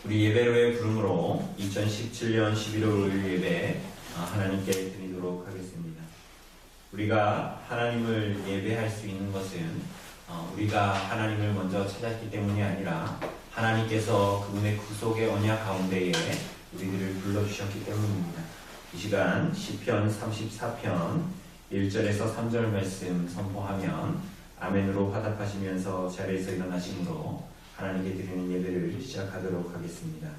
우리 예배로의 부름으로 2017년 11월 5일 예배 하나님께 드리도록 하겠습니다. 우리가 하나님을 예배할 수 있는 것은 우리가 하나님을 먼저 찾았기 때문이 아니라 하나님께서 그분의 구속의 언약 가운데에 우리들을 불러주셨기 때문입니다. 이 시간 시편 34편 1절에서 3절 말씀 선포하면 아멘으로 화답하시면서 자리에서 일어나심으로 하나님께 드리는 예배를 시작하도록 하겠습니다.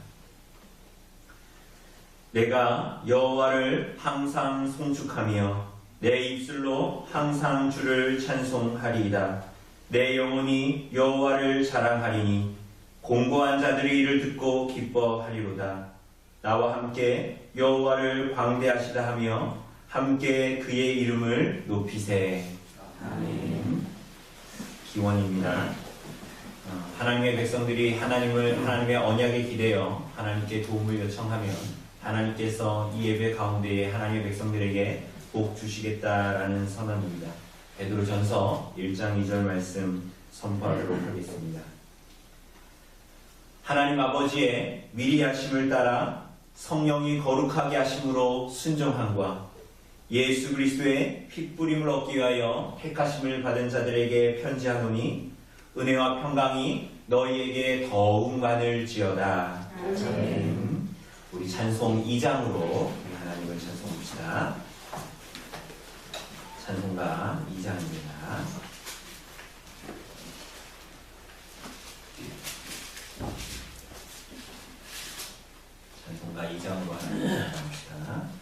내가 여호와를 항상 송축하며 내 입술로 항상 주를 찬송하리이다. 내 영혼이 여호와를 자랑하리니 공고한 자들이 이를 듣고 기뻐하리로다. 나와 함께 여호와를 광대하시다 하며 함께 그의 이름을 높이세. 아멘. 기원입니다. 하나님의 백성들이 하나님의 언약에 기대어 하나님께 도움을 요청하면 하나님께서 이 예배 가운데에 하나님의 백성들에게 복 주시겠다라는 선언입니다. 베드로전서 1장 2절 말씀 선포하도록 하겠습니다. 하나님 아버지의 미리 하심을 따라 성령이 거룩하게 하심으로 순종함과 예수 그리스도의 핏부림을 얻기 위하여 택하심을 받은 자들에게 편지하노니 은혜와 평강이 너희에게 더욱 많을지어다. 아멘. 우리 찬송 2장으로 하나님을 찬송합시다. 찬송가 2장입니다. 찬송가 2장으로 하나님을 찬송합시다.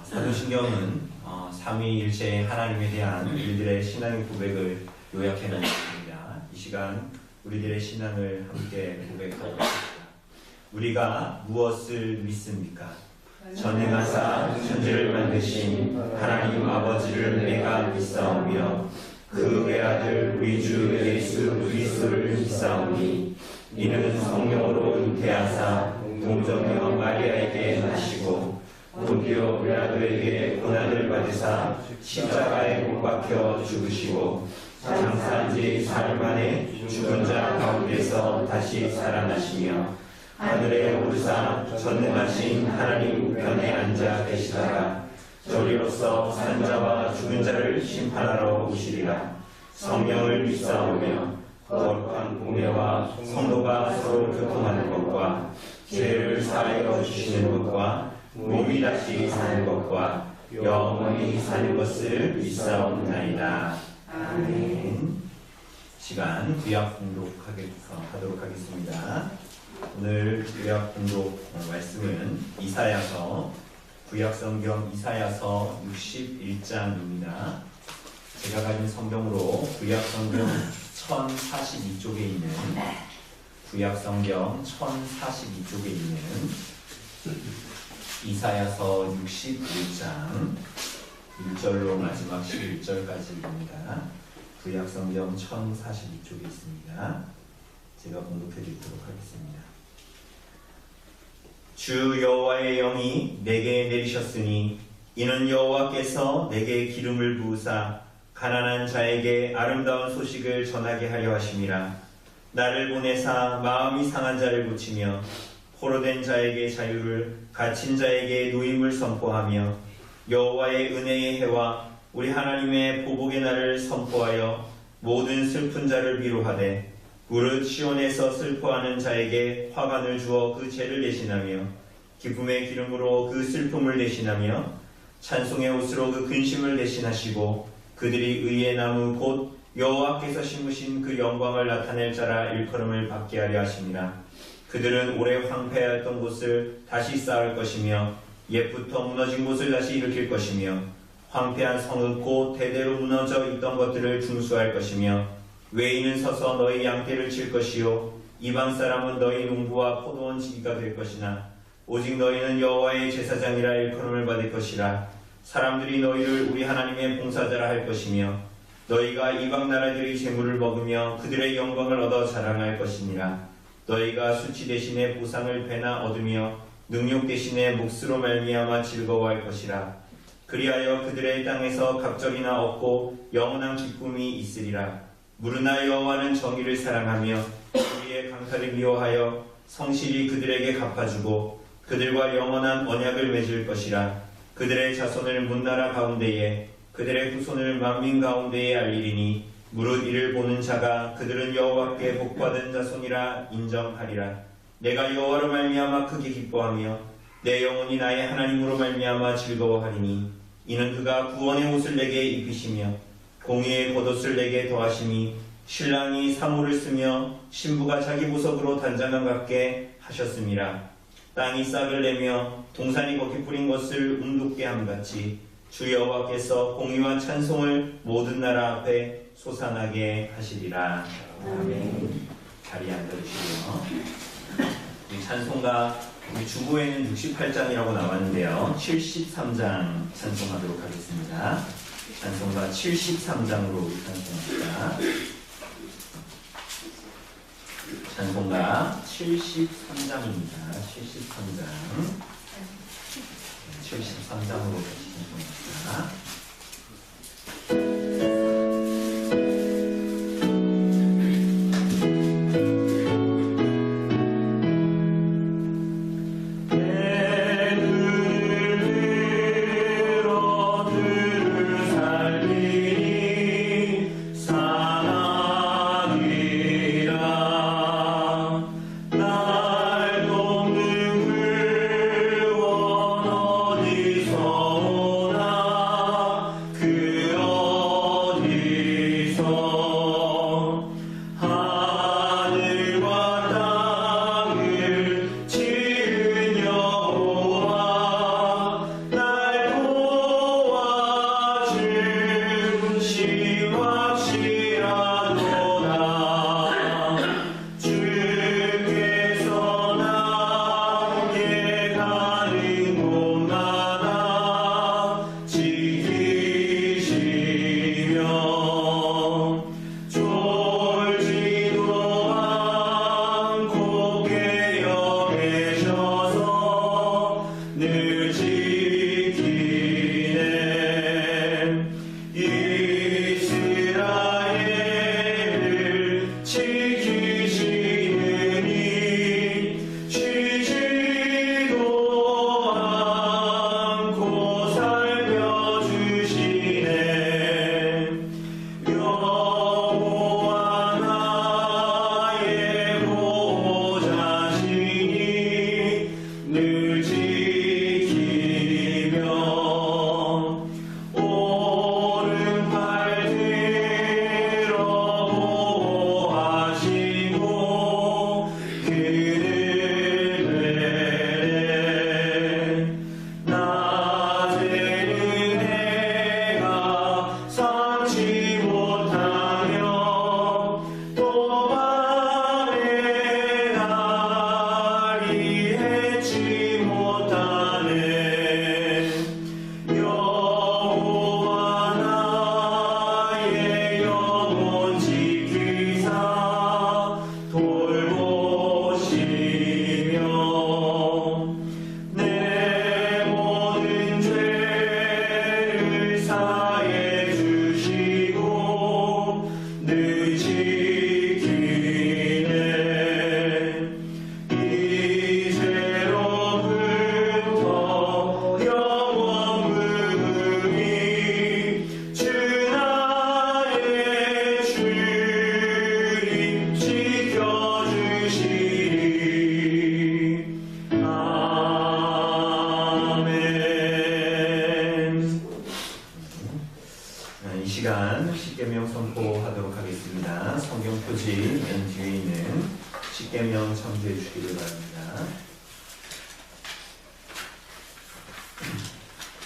사도신경은 삼위일체의 하나님에 대한 우리들의 신앙의 고백을 요약해 놓습니다. 이 시간 우리들의 신앙을 함께 고백하겠습니다. 우리가 무엇을 믿습니까? 전능하사 천지를 만드신 하나님 아버지를 내가 믿사오며 그 외아들 우리 주 예수 그리스도를 믿사오니 이는 성령으로 잉태하사 동정녀 마리아에게 나시고 본디오 빌라도에게 고난을 받으사 십자가에 못 박혀 죽으시고 장사한 지 사흘 만에 죽은 자 가운데서 다시 살아나시며 하늘에 오르사 전능하신 하나님 우편에 앉아 계시다가 저리로서 산 자와 죽은 자를 심판하러 오시리라. 성령을 믿사오며 거룩한 공예와 성도가 서로 교통하는 것과 죄를 사하여 주시는 것과 몸이 다시 사는 것과 영원히 사는 것을 믿사옵나이다. 아멘. 시간 구약 공독하도록 하겠습니다. 오늘 구약 공독 말씀은 이사야서 구약성경 이사야서 61장입니다. 제가 가진 성경으로 구약성경 1042쪽에 있는 구약성경 1042쪽에 있는 이사야서 61장 1절로 마지막 11절까지입니다. 구약성경 1042쪽에 있습니다. 제가 공독해 드리도록 하겠습니다. 주 여호와의 영이 내게 내리셨으니 이는 여호와께서 내게 기름을 부으사 가난한 자에게 아름다운 소식을 전하게 하려 하심이라. 나를 보내사 마음이 상한 자를 고치며 포로된 자에게 자유를 갇힌 자에게 노임을 선포하며 여호와의 은혜의 해와 우리 하나님의 보복의 날을 선포하여 모든 슬픈 자를 위로하되 무릇 시온에서 슬퍼하는 자에게 화관을 주어 그 죄를 대신하며 기쁨의 기름으로 그 슬픔을 대신하며 찬송의 옷으로 그 근심을 대신하시고 그들이 의의 나무 곧 여호와께서 심으신 그 영광을 나타낼 자라 일컬음을 받게 하려 하심이라. 그들은 오래 황폐하였던 곳을 다시 쌓을 것이며 옛부터 무너진 곳을 다시 일으킬 것이며 황폐한 성읍 곧 대대로 무너져 있던 것들을 중수할 것이며 외인은 서서 너희 양떼를 칠 것이요 이방 사람은 너희 농부와 포도원 지기가 될 것이나 오직 너희는 여호와의 제사장이라 일컬음을 받을 것이라. 사람들이 너희를 우리 하나님의 봉사자라 할 것이며 너희가 이방 나라들의 재물을 먹으며 그들의 영광을 얻어 자랑할 것이니라. 너희가 수치 대신에 보상을 배나 얻으며 능욕 대신에 몫으로 말미암아 즐거워할 것이라. 그리하여 그들의 땅에서 갑절이나 얻고 영원한 기쁨이 있으리라. 무르나 여호와는 정의를 사랑하며 우리의 강탈을 미워하여 성실히 그들에게 갚아주고 그들과 영원한 언약을 맺을 것이라. 그들의 자손을 문나라 가운데에 그들의 후손을 만민 가운데에 알리리니 무릇 이를 보는 자가 그들은 여호와께 복받은 자손이라 인정하리라. 내가 여호와로 말미암아 크게 기뻐하며 내 영혼이 나의 하나님으로 말미암아 즐거워하리니 이는 그가 구원의 옷을 내게 입히시며 공의의 겉옷을 내게 더하시니 신랑이 사모를 쓰며 신부가 자기 보석으로 단장감 같게 하셨음이라. 땅이 싹을 내며 동산이 걷게 뿌린 것을 움돋게 함같이 주 여호와께서 공의와 찬송을 모든 나라 앞에 솟아나게 하시리라. 아멘. 자리에 앉아주시고요. 이 찬송가 우리 주보에는 68장이라고 나왔는데요. 73장 찬송하도록 하겠습니다. 찬송가 73장으로 우리 찬송합니다. 찬송가 73장입니다. 73장. 73장으로 다시 찬송합니다. 날 돕는 구원 어디서 오나 표지 맨 뒤에 있는 십계명 참조해 주시기를 바랍니다.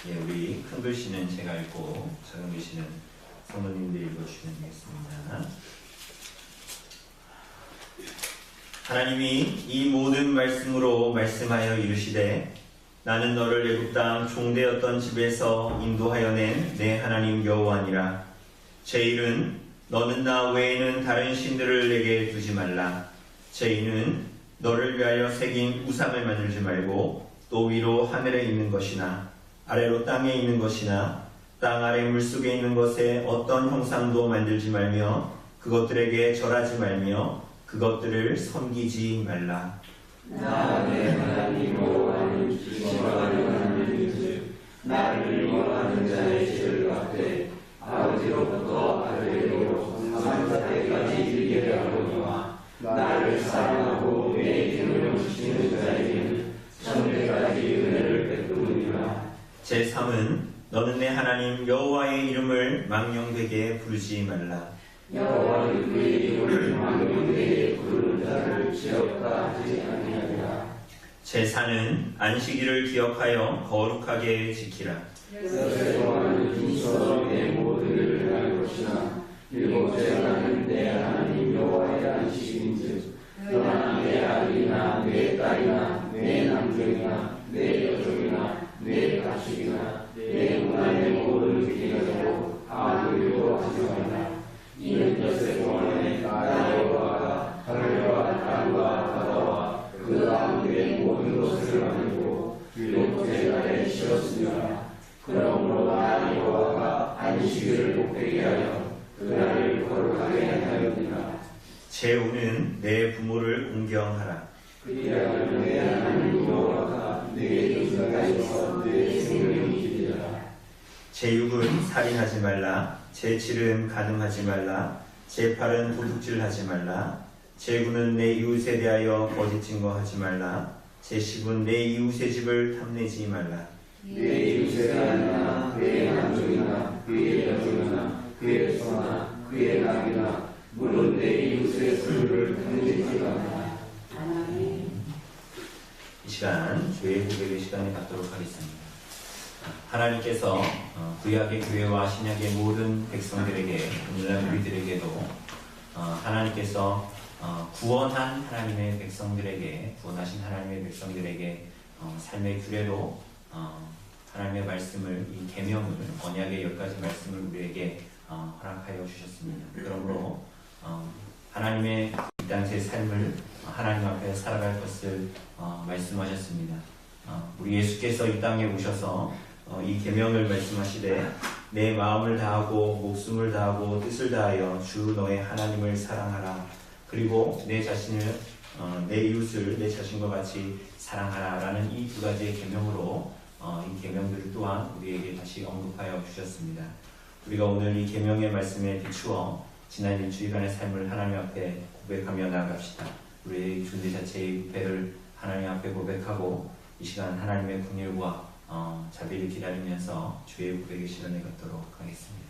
예, 우리 큰 글씨는 제가 읽고 작은 글씨는 성도님들이 읽어주시면 되겠습니다. 하나님이 이 모든 말씀으로 말씀하여 이르시되 나는 너를 애굽 땅 종되었던 집에서 인도하여 낸 내 하나님 여호와니라. 제1은 너는 나 외에는 다른 신들을 내게 두지 말라. 제2는 너를 위하여 새긴 우상을 만들지 말고 또 위로 하늘에 있는 것이나 아래로 땅에 있는 것이나 땅 아래 물속에 있는 것에 어떤 형상도 만들지 말며 그것들에게 절하지 말며 그것들을 섬기지 말라. 나 내 하나님 여호와는 지켜가는 하나님이지 나를 미워하는 자의 죄를 갚되 아버지로부터 아들에게로 삼사대까지 이르게 하거니와 나를 사랑하고 내 이름을 지키는 자에게는 천대까지 은혜를 베푸느니라. 제3은 너는 내 하나님 여호와의 이름을 망령되게 부르지 말라. 여호와는 그의 이름을 망령되게 부르는 자를 지었다 하지 아니하리라. 제4는 안식일을 기억하여 거룩하게 지키라. 여세 동안은 힘써 내 모든 일을 할 것이나 일곱째 날은 내 하나님 여호와의 안식인즉 너나 내 아들이나 내 딸이나 내 남종이나 내 여종이나 내 가축이나 내 문안의 모든 기가로 아무 일도 하지 말라. 이는 여세 동안에 나 여호와가 하늘과 땅과 바다와 그 가운데 모든 것을 만들고 일곱째 날에 쉬었으니라. 그러므로 나 여호와가 안식일을 복되게 하여 그날을 거룩하게 하였느니라. 제5는 내 부모를 공경하라. 그리하여 내 하나님 여호와가 내게 준 자에서 내 생명이 길이라. 제6은 살인하지 말라. 제7은 간음하지 말라. 제8은 도둑질하지 말라. 제9는 내 이웃에 대하여 거짓 증거하지 말라. 제10은 내 이웃의 집을 탐내지 말라. 내 이웃의 아내나 그의 남종이나 그의 여종이나 그의 소나 그의 낙이나 물론 내 이웃의 소유를 탐내지 말라. 이 시간 교회 고백의 시간을 갖도록 하겠습니다. 하나님께서 구약의 교회와 신약의 모든 백성들에게 오늘날 우리들에게도 하나님께서 구원한 하나님의 백성들에게 구원하신 하나님의 백성들에게 삶의 규례로 하나님의 말씀을 이 계명을 언약의 10가지 말씀을 우리에게 허락하여 주셨습니다. 그러므로 하나님의 이 땅의 삶을 하나님 앞에 살아갈 것을 말씀하셨습니다. 우리 예수께서 이 땅에 오셔서 이 계명을 말씀하시되 내 마음을 다하고 목숨을 다하고 뜻을 다하여 주 너의 하나님을 사랑하라. 그리고 내 자신을 내 이웃을 내 자신과 같이 사랑하라 라는 이 두 가지의 계명으로 이 계명들을 또한 우리에게 다시 언급하여 주셨습니다. 우리가 오늘 이 계명의 말씀에 비추어 지난 일주일간의 삶을 하나님 앞에 고백하며 나아갑시다. 우리의 존재 자체의 부패를 하나님 앞에 고백하고 이 시간 하나님의 긍휼과 자비를 기다리면서 주의 고백의 시간을 갖도록 하겠습니다.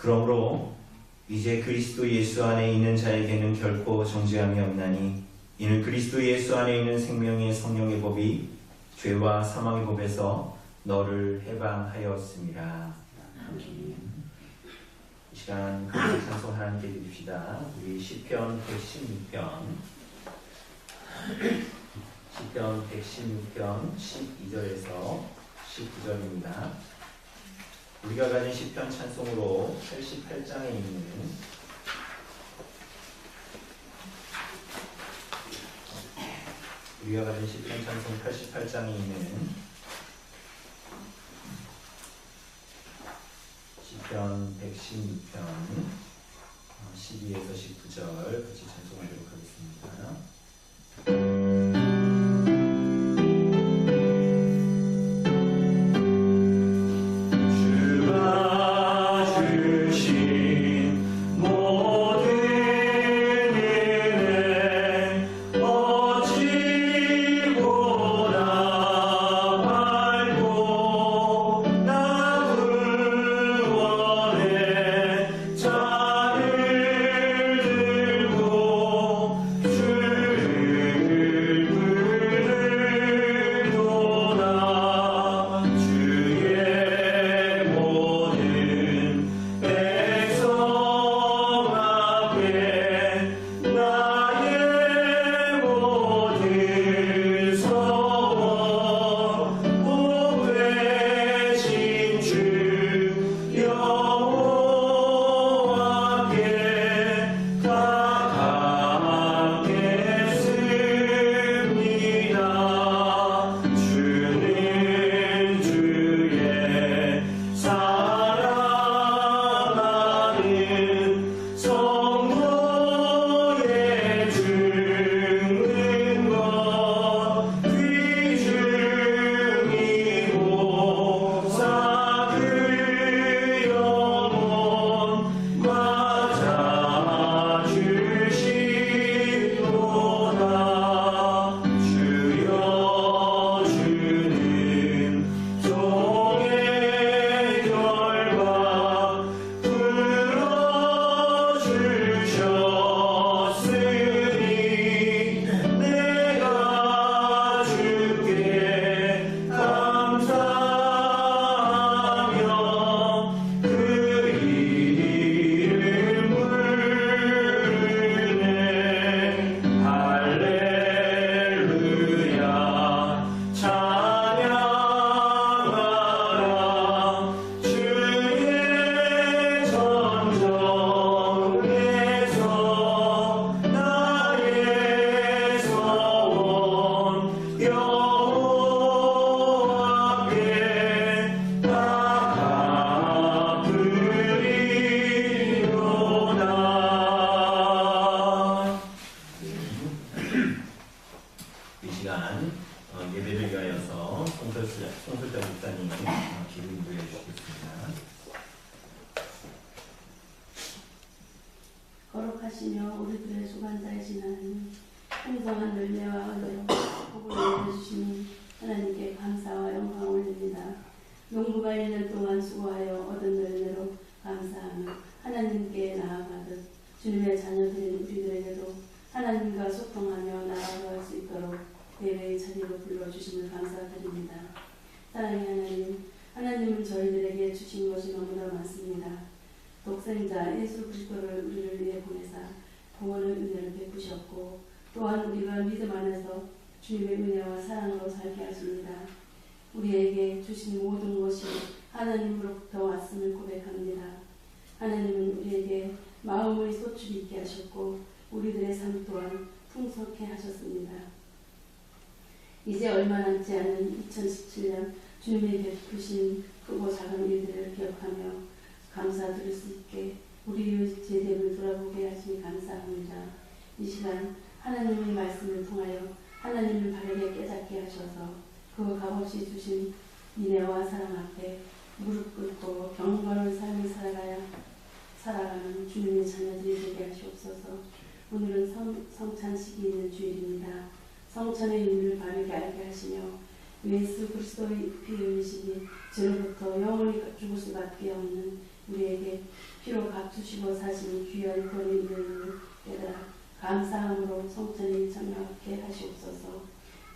그러므로 이제 그리스도 예수 안에 있는 자에게는 결코 정죄함이 없나니 이는 그리스도 예수 안에 있는 생명의 성령의 법이 죄와 사망의 법에서 너를 해방하였습니다. 이 시간 감사 찬송 하나님께 드립시다. 우리 시편 116편 116편 12절에서 19절입니다. 우리가 가진 시편 찬송으로 88장에 있는 우리가 가진 시편 찬송 88장에 있는 시편 116편 12에서 19절 같이 찬송하도록 하겠습니다. 거룩하시며 우리들의 주관자이신 하나님, 풍성한 열매와 은혜로 복을 내려주시니 하나님께 감사와 영광을 올립니다. 농부가 1년 동안 수고하여 얻은 열매로 감사하며 하나님께 나아가듯 주님의 자녀들인 우리들에게도 하나님과 소통하며 나아갈 수 있도록 예배의 자리로 불러주심을 감사드립니다. 사랑의 하나님, 하나님은 저희들에게 주신 것이 너무나 많습니다. 독생자 예수 그리스도를 우리를 위해 보내사 구원의 은혜를 베푸셨고, 또한 우리가 믿음 안에서 주님의 은혜와 사랑으로 살게 하십니다. 우리에게 주신 모든 것이 하나님으로부터 왔음을 고백합니다. 하나님은 우리에게 마음의 소출이 있게 하셨고 우리들의 삶 또한 풍성케 하셨습니다. 이제 얼마 남지 않은 2017년 주님의 베푸신 크고 작은 일들을 기억하며 감사드릴 수 있게 우리의 제대를 돌아보게 하시니 감사합니다. 이 시간 하나님의 말씀을 통하여 하나님을 바르게 깨닫게 하셔서 그 값없이 주신 인애와 사랑 앞에 무릎 꿇고 경건한 삶을 살아가는 주님의 자녀들이 되게 하시옵소서. 오늘은 성찬식이 있는 주일입니다. 성찬의 의미를 바르게 알게 하시며 예수 그리스도의 피 흘리심이 죄로부터 영원히 죽을 수밖에 없는 우리에게 피로 값주시고 사신 귀한 권위를 깨달아 감사함으로 성전에 참여하게 하시옵소서.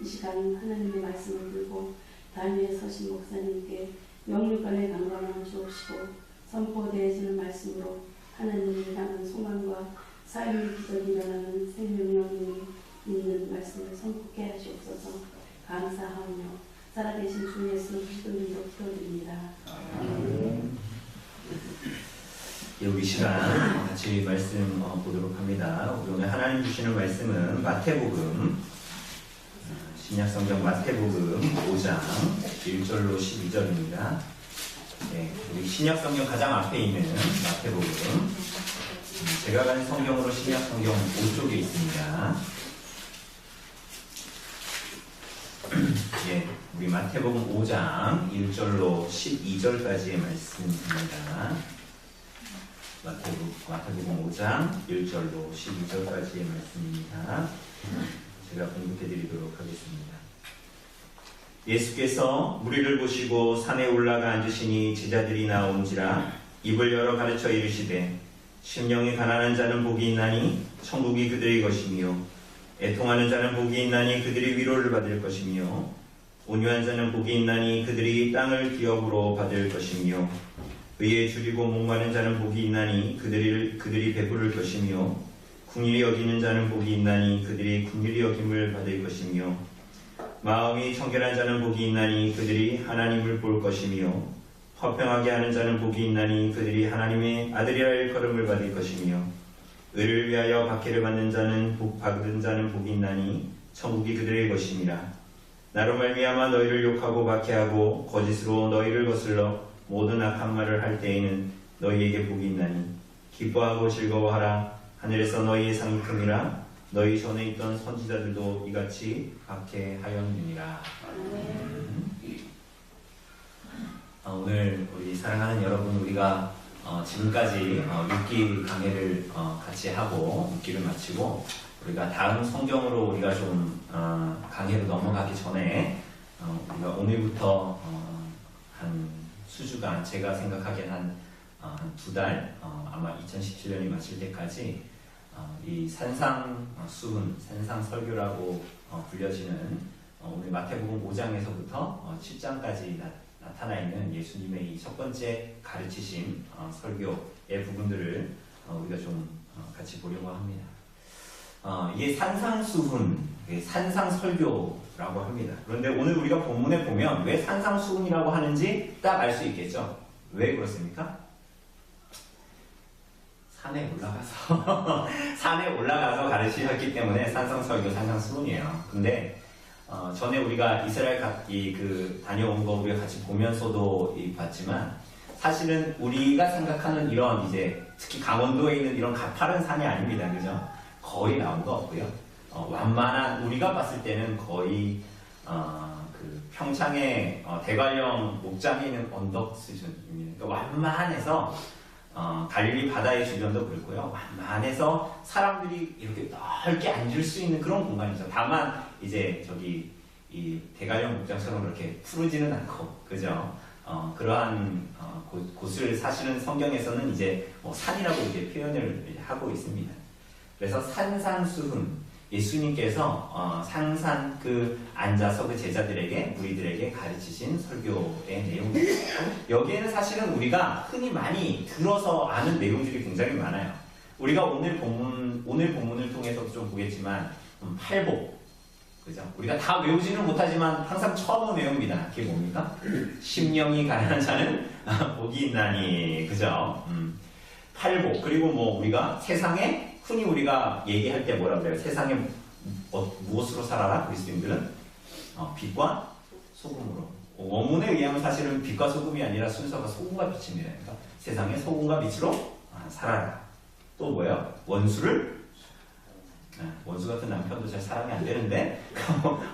이 시간 하나님의 말씀을 들고 단 위에 서신 목사님께 영육간의 강건함을 주옵시고 선포되어지는 말씀으로 하나님을 향한 소망과 삶의 기적이 일어나는 생명력이 있는 말씀을 선포케 하시옵소서. 감사하며 살아계신 주 예수 그리스도님으로 기도드립니다. 우리 시간 같이 말씀 보도록 합니다. 우리 오늘 하나님 주시는 말씀은 마태복음 신약성경 마태복음 5장 1절로 12절입니다. 네, 우리 신약성경 가장 앞에 있는 마태복음, 제가 가는 성경으로 신약성경 5쪽에 있습니다. 예, 우리 마태복음 5장 1절로 12절까지의 말씀입니다. 마태복음 5장 1절로 12절까지의 말씀입니다. 제가 공독해 드리도록 하겠습니다. 예수께서 무리를 보시고 산에 올라가 앉으시니 제자들이 나온지라 입을 열어 가르쳐 이르시되 심령이 가난한 자는 복이 있나니 천국이 그들의 것이며 애통하는 자는 복이 있나니 그들이 위로를 받을 것이며 온유한 자는 복이 있나니 그들이 땅을 기업으로 받을 것이며 의에 줄이고 목마른 자는 복이 있나니 그들이 배부를 것이며 긍휼히 여기는 자는 복이 있나니 그들이 긍휼히 여김을 받을 것이며 마음이 청결한 자는 복이 있나니 그들이 하나님을 볼 것이며 화평하게 하는 자는 복이 있나니 그들이 하나님의 아들이라 일컬음을 받을 것이며 의를 위하여 박해를 받는 자는 복이 있나니 천국이 그들의 것이니라. 나로 말미암아 너희를 욕하고 박해하고 거짓으로 너희를 거슬러 모든 악한 말을 할 때에는 너희에게 복이 있나니 기뻐하고 즐거워하라. 하늘에서 너희의 상이 크니라. 너희 전에 있던 선지자들도 이같이 박해하였느니라. 오늘 우리 사랑하는 여러분, 우리가 지금까지 6기 강해를 같이 하고 6기를 마치고 우리가 다음 성경으로 우리가 좀 강해로 넘어가기 전에 우리가 오늘부터 한 수주간, 제가 생각하기엔 한 2달, 아마 2017년이 마칠 때까지 이 산상수훈, 산상설교라고 불려지는 오늘 마태복음 5장에서부터 7장까지 나타나 있는 예수님의 이 첫 번째 가르치심, 설교의 부분들을 우리가 좀 같이 보려고 합니다. 이게 산상수훈, 산상설교라고 합니다. 그런데 오늘 우리가 본문에 보면 왜 산상수훈이라고 하는지 딱 알 수 있겠죠? 왜 그렇습니까? 산에 올라가서 가르치셨기 때문에 산상설교, 산상수훈이에요. 근데 전에 우리가 이스라엘 다녀온 거 우리가 같이 보면서도 봤지만 사실은 우리가 생각하는 이런 특히 강원도에 있는 이런 가파른 산이 아닙니다. 그죠? 거의 나온 거 없고요. 완만한, 우리가 봤을 때는 거의 평창의 대관령 목장에 있는 언덕 수준입니다. 그러니까 완만해서 갈릴리 바다의 주변도 그렇고요. 완만해서 사람들이 이렇게 넓게 앉을 수 있는 그런 공간이죠. 다만 이 대관령 목장처럼 그렇게 푸르지는 않고, 그죠? 그러한 곳을 사실은 성경에서는 산이라고 표현을 하고 있습니다. 그래서 산상수훈, 예수님께서 상산 앉아서 그 제자들에게, 무리들에게 가르치신 설교의 내용입니다. 여기에는 사실은 우리가 흔히 많이 들어서 아는 내용들이 굉장히 많아요. 우리가 오늘 본문을 통해서도 좀 보겠지만 팔복, 그죠? 우리가 다 외우지는 못하지만 항상 처음 외웁니다. 그게 뭡니까? 심령이 가난한 자는 복이 있나니, 그죠? 팔복. 그리고 우리가 세상에 흔히 우리가 얘기할 때 뭐라 그래요? 세상에 무엇으로 살아라? 그리스도인들은 빛과 소금으로. 원문에 의하면 사실은 빛과 소금이 아니라 순서가 소금과 빛입니다. 그러니까 세상에 소금과 빛으로 살아라. 또 뭐예요? 원수 같은 남편도 잘 사랑이 안 되는데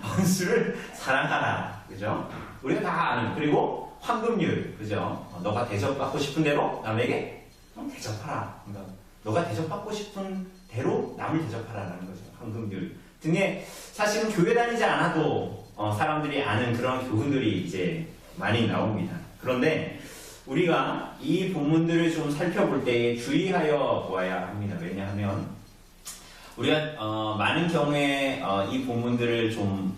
원수를 사랑하라. 그죠? 우리가 다 아는. 그리고 황금률. 그죠? 너가 대접받고 싶은 대로 남에게 대접하라. 그러니까 너가 대접받고 싶은 대로 남을 대접하라는 거죠. 황금률 등의, 사실은 교회 다니지 않아도 사람들이 아는 그런 교훈들이 많이 나옵니다. 그런데 우리가 이 본문들을 좀 살펴볼 때 주의하여 보아야 합니다. 왜냐하면 우리가 많은 경우에 이 본문들을 좀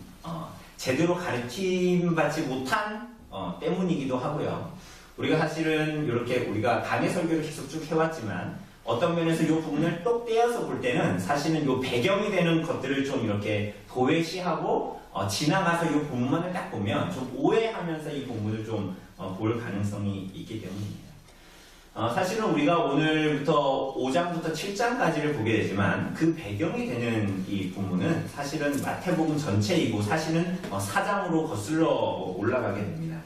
제대로 가르침받지 못한 때문이기도 하고요. 우리가 사실은 이렇게 우리가 강해 설교를 계속 쭉 해왔지만 어떤 면에서 이 부분을 똑 떼어서 볼 때는 사실은 이 배경이 되는 것들을 좀 이렇게 도외시하고 지나가서 이 본문을 딱 보면 좀 오해하면서 이 본문을 좀 볼 가능성이 있기 때문입니다. 사실은 우리가 오늘부터 5장부터 7장까지를 보게 되지만 그 배경이 되는 이 본문은 사실은 마태복음 전체이고 사실은 4장으로 거슬러 올라가게 됩니다.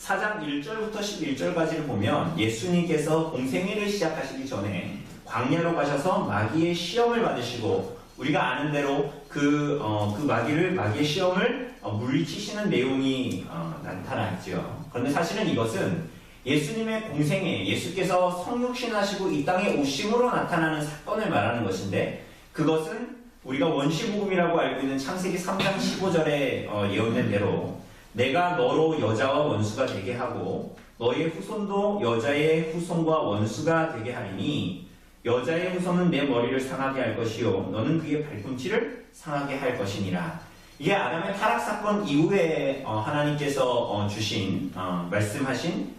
4장 1절부터 11절까지를 보면 예수님께서 공생애를 시작하시기 전에 광야로 가셔서 마귀의 시험을 받으시고 우리가 아는 대로 그 마귀의 시험을 물리치시는 내용이 나타나죠. 그런데 사실은 이것은 예수님의 공생애, 예수께서 성육신하시고 이 땅에 오심으로 나타나는 사건을 말하는 것인데 그것은 우리가 원시복음이라고 알고 있는 창세기 3장 15절에 예언된 대로 내가 너로 여자와 원수가 되게 하고 너의 후손도 여자의 후손과 원수가 되게 하리니 여자의 후손은 내 머리를 상하게 할 것이요 너는 그의 발꿈치를 상하게 할 것이니라. 이게 아담의 타락 사건 이후에 하나님께서 주신 말씀하신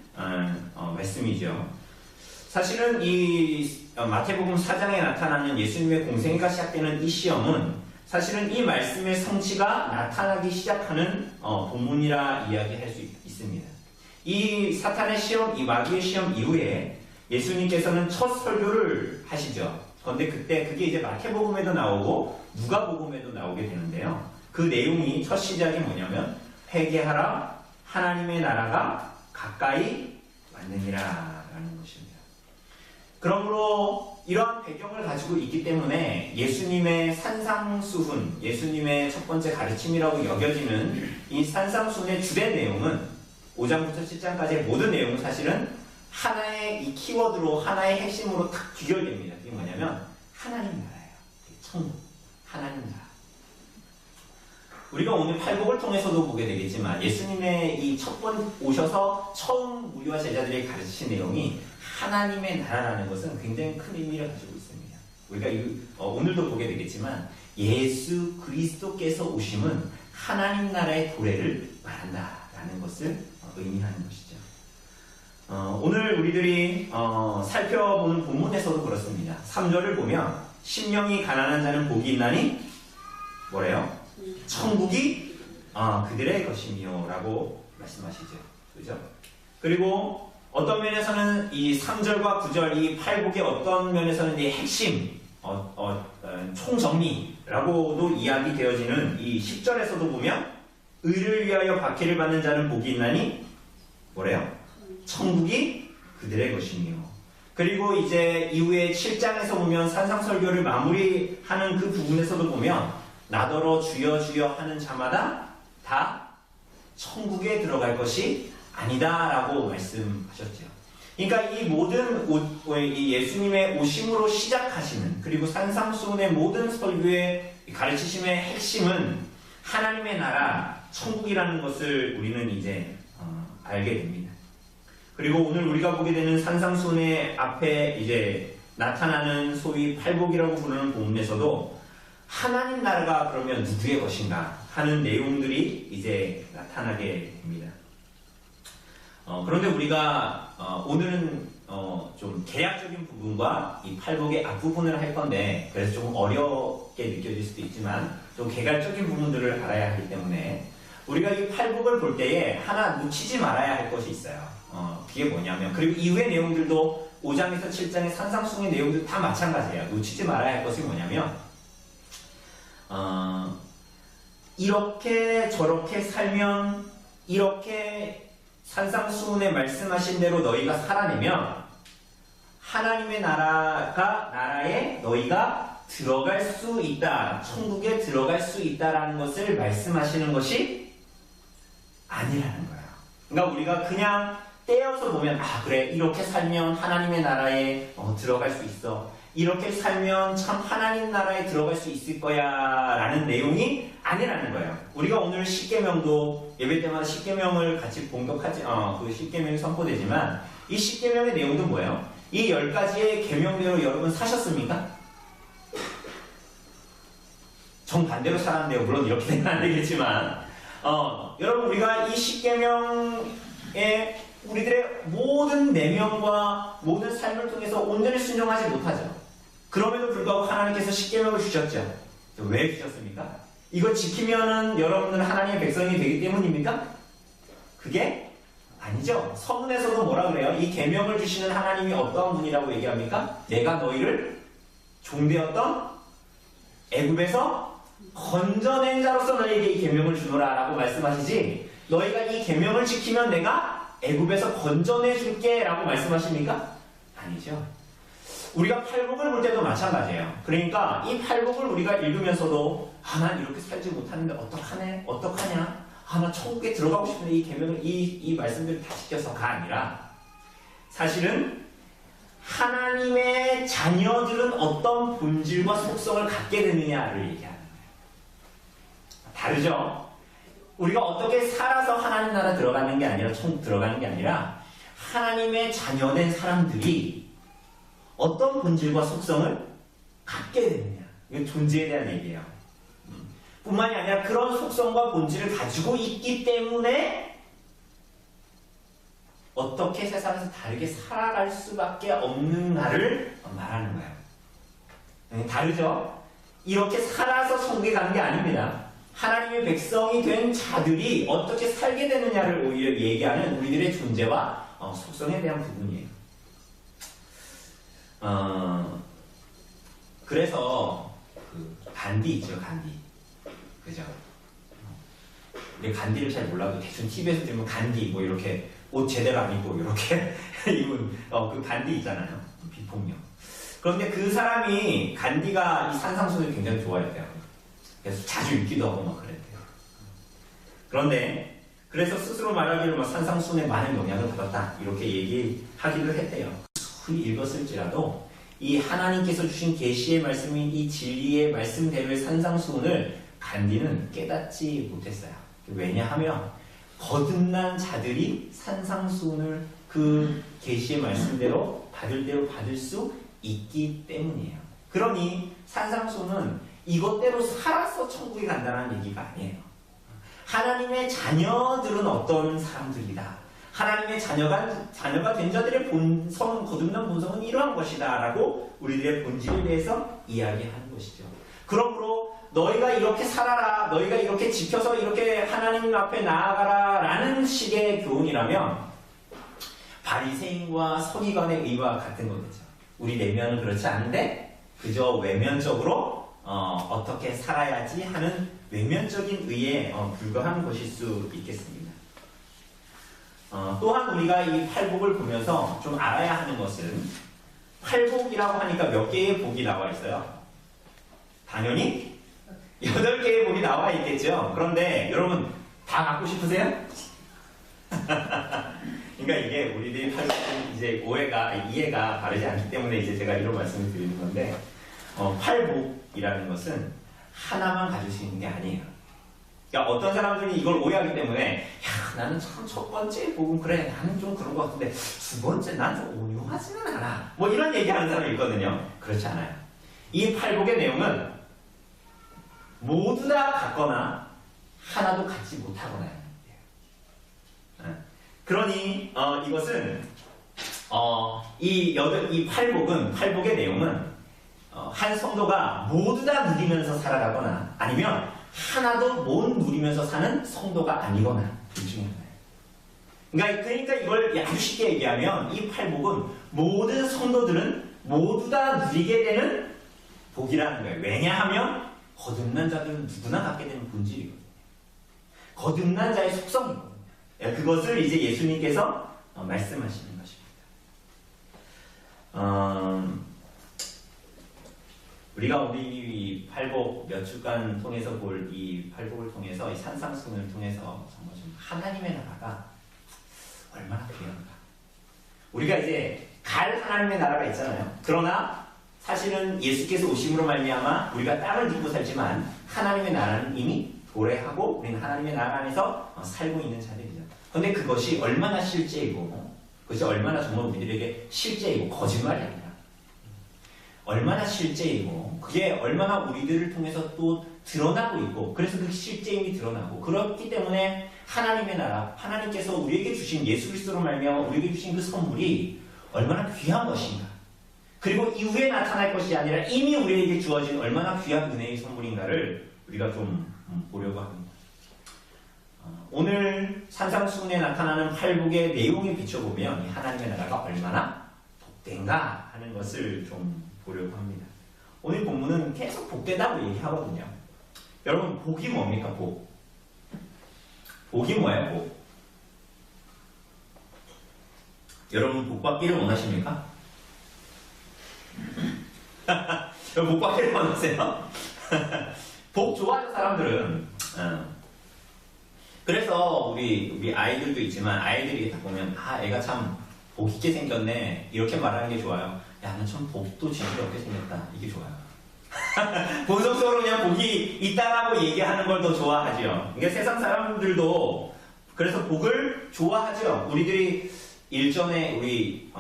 말씀이죠. 사실은 이 마태복음 4장에 나타나는 예수님의 공생애가 시작되는 이 시험은 사실은 이 말씀의 성취가 나타나기 시작하는 본문이라 이야기할 수 있습니다. 이 사탄의 시험, 이 마귀의 시험 이후에 예수님께서는 첫 설교를 하시죠. 그런데 그때 그게 이제 마태복음에도 나오고 누가복음에도 나오게 되는데요. 그 내용이 첫 시작이 뭐냐면 회개하라 하나님의 나라가 가까이 왔느니라 라는 것입니다. 그러므로 이러한 배경을 가지고 있기 때문에 예수님의 산상수훈, 예수님의 첫 번째 가르침이라고 여겨지는 이 산상수훈의 주된 내용은 5장부터 7장까지의 모든 내용은 사실은 하나의 이 키워드로 하나의 핵심으로 딱 귀결됩니다. 그게 뭐냐면 하나님 나라예요. 천국, 하나님 나라. 우리가 오늘 팔복을 통해서도 보게 되겠지만 예수님의 이 첫 번 오셔서 처음 우리와 제자들에게 가르치신 내용이 하나님의 나라라는 것은 굉장히 큰 의미를 가지고 있습니다. 우리가 오늘도 보게 되겠지만 예수 그리스도께서 오심은 하나님 나라의 도래를 말한다라는 것을 의미하는 것이죠. 오늘 우리들이 살펴보는 본문에서도 그렇습니다. 3절을 보면 심령이 가난한 자는 복이 있나니 뭐래요? 천국이 그들의 것이며 라고 말씀하시죠. 그죠? 그리고 어떤 면에서는 이 3절과 9절 이 팔복의 어떤 면에서는 이 핵심 총정리라고도 이야기되어지는 이 10절에서도 보면 의를 위하여 박해를 받는 자는 복이 있나니 뭐래요? 천국이 그들의 것이며. 그리고 이제 이후에 7장에서 보면 산상설교를 마무리하는 그 부분에서도 보면 나더러 주여 주여 하는 자마다 다 천국에 들어갈 것이 아니다라고 말씀하셨죠. 그러니까 이 모든 이 예수님의 오심으로 시작하시는 그리고 산상수훈의 모든 설교의 가르치심의 핵심은 하나님의 나라 천국이라는 것을 우리는 이제 알게 됩니다. 그리고 오늘 우리가 보게 되는 산상수훈의 앞에 이제 나타나는 소위 팔복이라고 부르는 본문에서도 하나님 나라가 그러면 누구의 것인가 하는 내용들이 이제 나타나게 됩니다. 그런데 우리가 오늘은 좀 개략적인 부분과 이 팔복의 앞부분을 할 건데 그래서 조금 어렵게 느껴질 수도 있지만 좀 개괄적인 부분들을 알아야 하기 때문에 우리가 이 팔복을 볼 때에 하나 놓치지 말아야 할 것이 있어요. 그게 뭐냐면 그리고 이후의 내용들도 5장에서 7장의 산상수훈의 내용들 다 마찬가지예요. 놓치지 말아야 할 것이 뭐냐면 이렇게 저렇게 살면 이렇게 산상수훈에 말씀하신 대로 너희가 살아내면 하나님의 나라에 너희가 들어갈 수 있다. 천국에 들어갈 수 있다라는 것을 말씀하시는 것이 아니라는 거예요. 그러니까 우리가 그냥 떼어서 보면 그래 이렇게 살면 하나님의 나라에 들어갈 수 있어. 이렇게 살면 참 하나님 나라에 들어갈 수 있을 거야 라는 내용이 아니라는 거예요. 우리가 오늘 십계명도 예배 때마다 십계명을 같이 봉독하지, 그 십계명이 선포되지만 이 십계명의 내용도 뭐예요? 이 10가지의 계명대로 여러분 사셨습니까? 정반대로 살았는데요. 물론 이렇게 되면 안 되겠지만, 여러분 우리가 이 십계명에 우리들의 모든 내면과 모든 삶을 통해서 온전히 순종하지 못하죠. 그럼에도 불구하고 하나님께서 십계명을 주셨죠. 왜 주셨습니까? 이거 지키면은 여러분들은 하나님의 백성이 되기 때문입니까? 그게 아니죠. 서문에서도 뭐라 그래요? 이 계명을 주시는 하나님이 어떠한 분이라고 얘기합니까? 내가 너희를 종되었던 애굽에서 건져낸 자로서 너희에게 이 계명을 주노라 라고 말씀하시지, 너희가 이 계명을 지키면 내가 애굽에서 건져내 줄게 라고 말씀하십니까? 아니죠. 우리가 팔복을 볼 때도 마찬가지예요. 그러니까 이 팔복을 우리가 읽으면서도 난 이렇게 살지 못하는데 어떡하냐? 나 천국에 들어가고 싶은데 이 계명을 이 말씀들을 다 지켜서가 아니라, 사실은 하나님의 자녀들은 어떤 본질과 속성을 갖게 되느냐를 얘기하는 거예요. 다르죠? 우리가 어떻게 살아서 하나님 나라 들어가는 게 아니라 천국 들어가는 게 아니라 하나님의 자녀된 사람들이 어떤 본질과 속성을 갖게 되느냐, 이건 존재에 대한 얘기예요. 뿐만이 아니라 그런 속성과 본질을 가지고 있기 때문에 어떻게 세상에서 다르게 살아갈 수밖에 없는가를 말하는 거예요. 다르죠? 이렇게 살아서 천국에 가는 게 아닙니다. 하나님의 백성이 된 자들이 어떻게 살게 되느냐를 오히려 얘기하는 우리들의 존재와 속성에 대한 부분이에요. 그래서 간디 있죠, 간디. 그죠? 우리 간디를 잘 몰라도 대충 TV에서 들으면 간디 뭐 이렇게 옷 제대로 안 입고 이렇게 입은 그 간디 있잖아요. 비폭력. 그런데 그 사람이 간디가 이 산상수를 굉장히 좋아했대요. 그래서 자주 읽기도 하고 막 그랬대요. 그런데 그래서 스스로 말하기를 뭐 산상순에 많은 영향을 받았다 이렇게 얘기하기도 했대요. 흔히 읽었을지라도 이 하나님께서 주신 계시의 말씀인 이 진리의 말씀대로의 산상수훈을 간디는 깨닫지 못했어요. 왜냐하면 거듭난 자들이 산상수훈을 그 계시의 말씀대로 받을 대로 받을 수 있기 때문이에요. 그러니 산상수훈은 이것대로 살아서 천국에 간다는 얘기가 아니에요. 하나님의 자녀들은 어떤 사람들이다. 하나님의 자녀가 된 자들의 본성, 거듭난 본성은 이러한 것이다 라고 우리들의 본질에 대해서 이야기하는 것이죠. 그러므로 너희가 이렇게 살아라, 너희가 이렇게 지켜서 이렇게 하나님 앞에 나아가라 라는 식의 교훈이라면 바리새인과 서기관의 의와 같은 거겠죠. 우리 내면은 그렇지 않은데 그저 외면적으로 어떻게 살아야지 하는 외면적인 의에 불과한 것일 수 있겠습니다. 또한 우리가 이 팔복을 보면서 좀 알아야 하는 것은, 팔복이라고 하니까 몇 개의 복이 나와 있어요? 당연히 8개의 복이 나와 있겠죠. 그런데 여러분 다 갖고 싶으세요? 그러니까 이게 우리들이 팔복은 이제 이해가 바르지 않기 때문에 이제 제가 이런 말씀을 드리는 건데, 팔복이라는 것은 하나만 가질 수 있는 게 아니에요. 그러니까 어떤 사람들이 이걸 오해하기 때문에 나는 참 첫 번째 복은 그래, 나는 좀 그런 것 같은데 두 번째 난 좀 온유하지는 않아, 뭐 이런 얘기하는 사람이 있거든요. 그렇지 않아요. 이 팔복의 내용은 모두 다 같거나 하나도 갖지 못하거나. 그러니 이것은 이 팔복의 내용은 한 성도가 모두 다 누리면서 살아가거나 아니면 하나도 못 누리면서 사는 성도가 아니거나 둘 중에 하나예요. 그러니까 이걸 아주 쉽게 얘기하면 이 팔복은 모든 성도들은 모두 다 누리게 되는 복이라는 거예요. 왜냐하면 거듭난 자들은 누구나 갖게 되는 본질이거든요. 거듭난 자의 속성이거든요. 그것을 이제 예수님께서 말씀하시는 것입니다. 우리가 우리 팔복 몇 주간 통해서 볼 이 팔복을 통해서 이 산상수훈을 통해서 정말 좀 하나님의 나라가 얼마나 귀한가. 우리가 이제 갈 하나님의 나라가 있잖아요. 그러나 사실은 예수께서 오심으로 말미암아 우리가 땅을 딛고 살지만 하나님의 나라는 이미 도래하고 우리는 하나님의 나라 안에서 살고 있는 자들이죠. 그런데 그것이 얼마나 실제이고 그것이 얼마나 정말 우리들에게 실제이고 거짓말이 아니라 얼마나 실제이고 그게 얼마나 우리들을 통해서 또 드러나고 있고 그래서 그 실제임이 드러나고 그렇기 때문에 하나님의 나라 하나님께서 우리에게 주신 예수 그리스도로 말미암아 우리에게 주신 그 선물이 얼마나 귀한 것인가 그리고 이후에 나타날 것이 아니라 이미 우리에게 주어진 얼마나 귀한 은혜의 선물인가를 우리가 좀 보려고 합니다. 오늘 산상수훈에 나타나는 팔복의 내용에 비춰보면 이 하나님의 나라가 얼마나 복된가 하는 것을 좀 보려고 합니다. 오늘 본문은 계속 복되다고 얘기하거든요. 여러분 복이 뭡니까? 복이 뭐예요? 복? 여러분 복 받기를 원하십니까? 복 받기를 원하세요? 복 좋아하는 사람들은 그래서 우리 아이들도 있지만 아이들이 다 보면 애가 참 복 있게 생겼네 이렇게 말하는 게 좋아요. 야, 너 참 복도 지지없게 생겼다. 이게 좋아요. 본성적으로 그냥 복이 있다라고 얘기하는 걸 더 좋아하죠. 이게 세상 사람들도 그래서 복을 좋아하죠. 우리들이 일전에 우리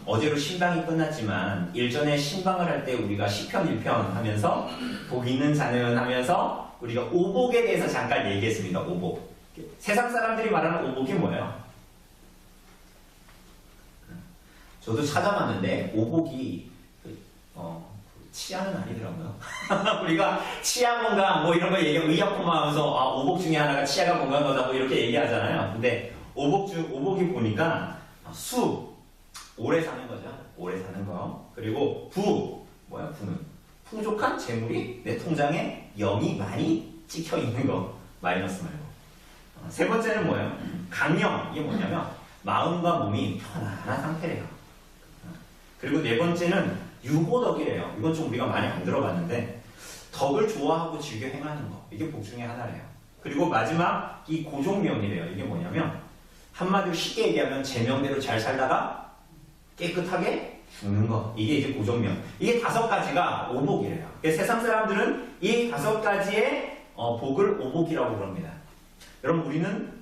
어제로 신방이 끝났지만 일전에 신방을 할 때 우리가 시편 1편 하면서 복 있는 자는 하면서 우리가 오복에 대해서 잠깐 얘기했습니다. 오복. 세상 사람들이 말하는 오복이 뭐예요? 저도 찾아봤는데 오복이 치아는 아니더라고요. 우리가 치아 건강 뭐 이런 거 얘기하고 의약품하면서 오복 중에 하나가 치아가 건강하다고 이렇게 얘기하잖아요. 근데 오복이 보니까 수 오래 사는 거죠. 오래 사는 거. 그리고 부는 풍족한 재물이 내 통장에 0이 많이 찍혀 있는 거. 마이너스 말고. 세 번째는 뭐예요? 강령. 이게 뭐냐면 마음과 몸이 편안한 상태래요. 그리고 네 번째는 유고덕이래요. 이건 좀 우리가 많이 안 들어봤는데 덕을 좋아하고 즐겨 행하는 거. 이게 복 중에 하나래요. 그리고 마지막 이 고종명이래요. 이게 뭐냐면 한마디로 쉽게 얘기하면 제 명대로 잘 살다가 깨끗하게 죽는 거. 이게 이제 고종명. 이게 5가지가 오복이래요. 세상 사람들은 이 5가지의 복을 오복이라고 그럽니다. 여러분 우리는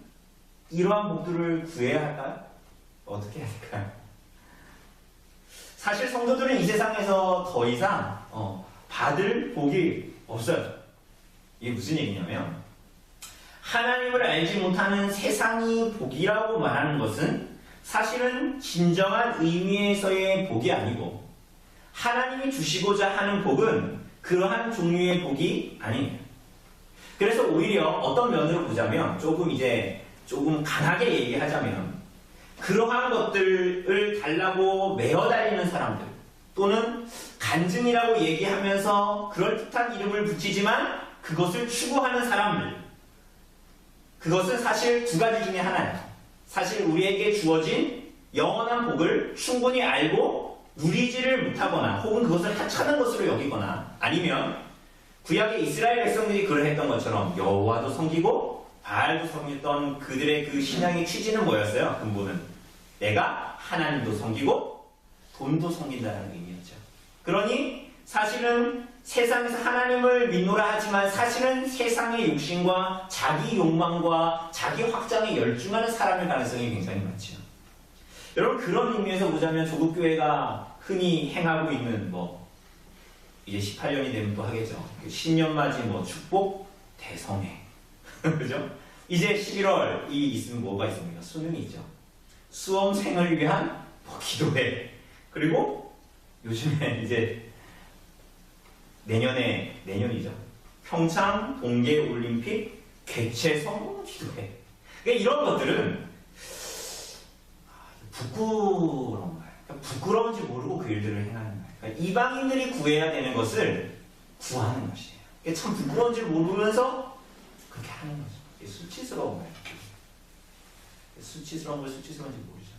이러한 복들을 구해야 할까요? 어떻게 해야 될까요? 사실 성도들은 이 세상에서 더 이상 받을 복이 없어요. 이게 무슨 얘기냐면 하나님을 알지 못하는 세상이 복이라고 말하는 것은 사실은 진정한 의미에서의 복이 아니고 하나님이 주시고자 하는 복은 그러한 종류의 복이 아니에요. 그래서 오히려 어떤 면으로 보자면 조금 강하게 얘기하자면 그러한 것들을 달라고 메어다니는 사람들 또는 간증이라고 얘기하면서 그럴듯한 이름을 붙이지만 그것을 추구하는 사람들 그것은 사실 2가지 중에 하나예요. 사실 우리에게 주어진 영원한 복을 충분히 알고 누리지를 못하거나 혹은 그것을 하찮은 것으로 여기거나 아니면 구약의 이스라엘 백성들이 그러했던 것처럼 여호와도 섬기고 바알도 섬겼던 그들의 그 신앙의 취지는 뭐였어요? 근본은 내가 하나님도 섬기고 돈도 섬긴다는 의미였죠. 그러니 사실은 세상에서 하나님을 믿노라 하지만 사실은 세상의 욕심과 자기 욕망과 자기 확장에 열중하는 사람일 가능성이 굉장히 많죠. 여러분 그런 의미에서 보자면 조국교회가 흔히 행하고 있는 이제 18년이 되면 또 하겠죠. 신년맞이 축복 대성회 그죠? 이제 11월이 있으면 뭐가 있습니까? 수능이 있죠. 수험생을 위한 기도회. 그리고 요즘에 이제 내년이죠. 평창 동계올림픽 개최성 기도회. 그러니까 이런 것들은 부끄러운 거예요. 부끄러운지 모르고 그 일들을 행하는 거예요. 그러니까 이방인들이 구해야 되는 것을 구하는 것이에요. 그러니까 참 부끄러운지 모르면서 그렇게 하는 거죠. 이게 수치스러운 거예요. 수치스러운 걸 수치스러운지 모르죠.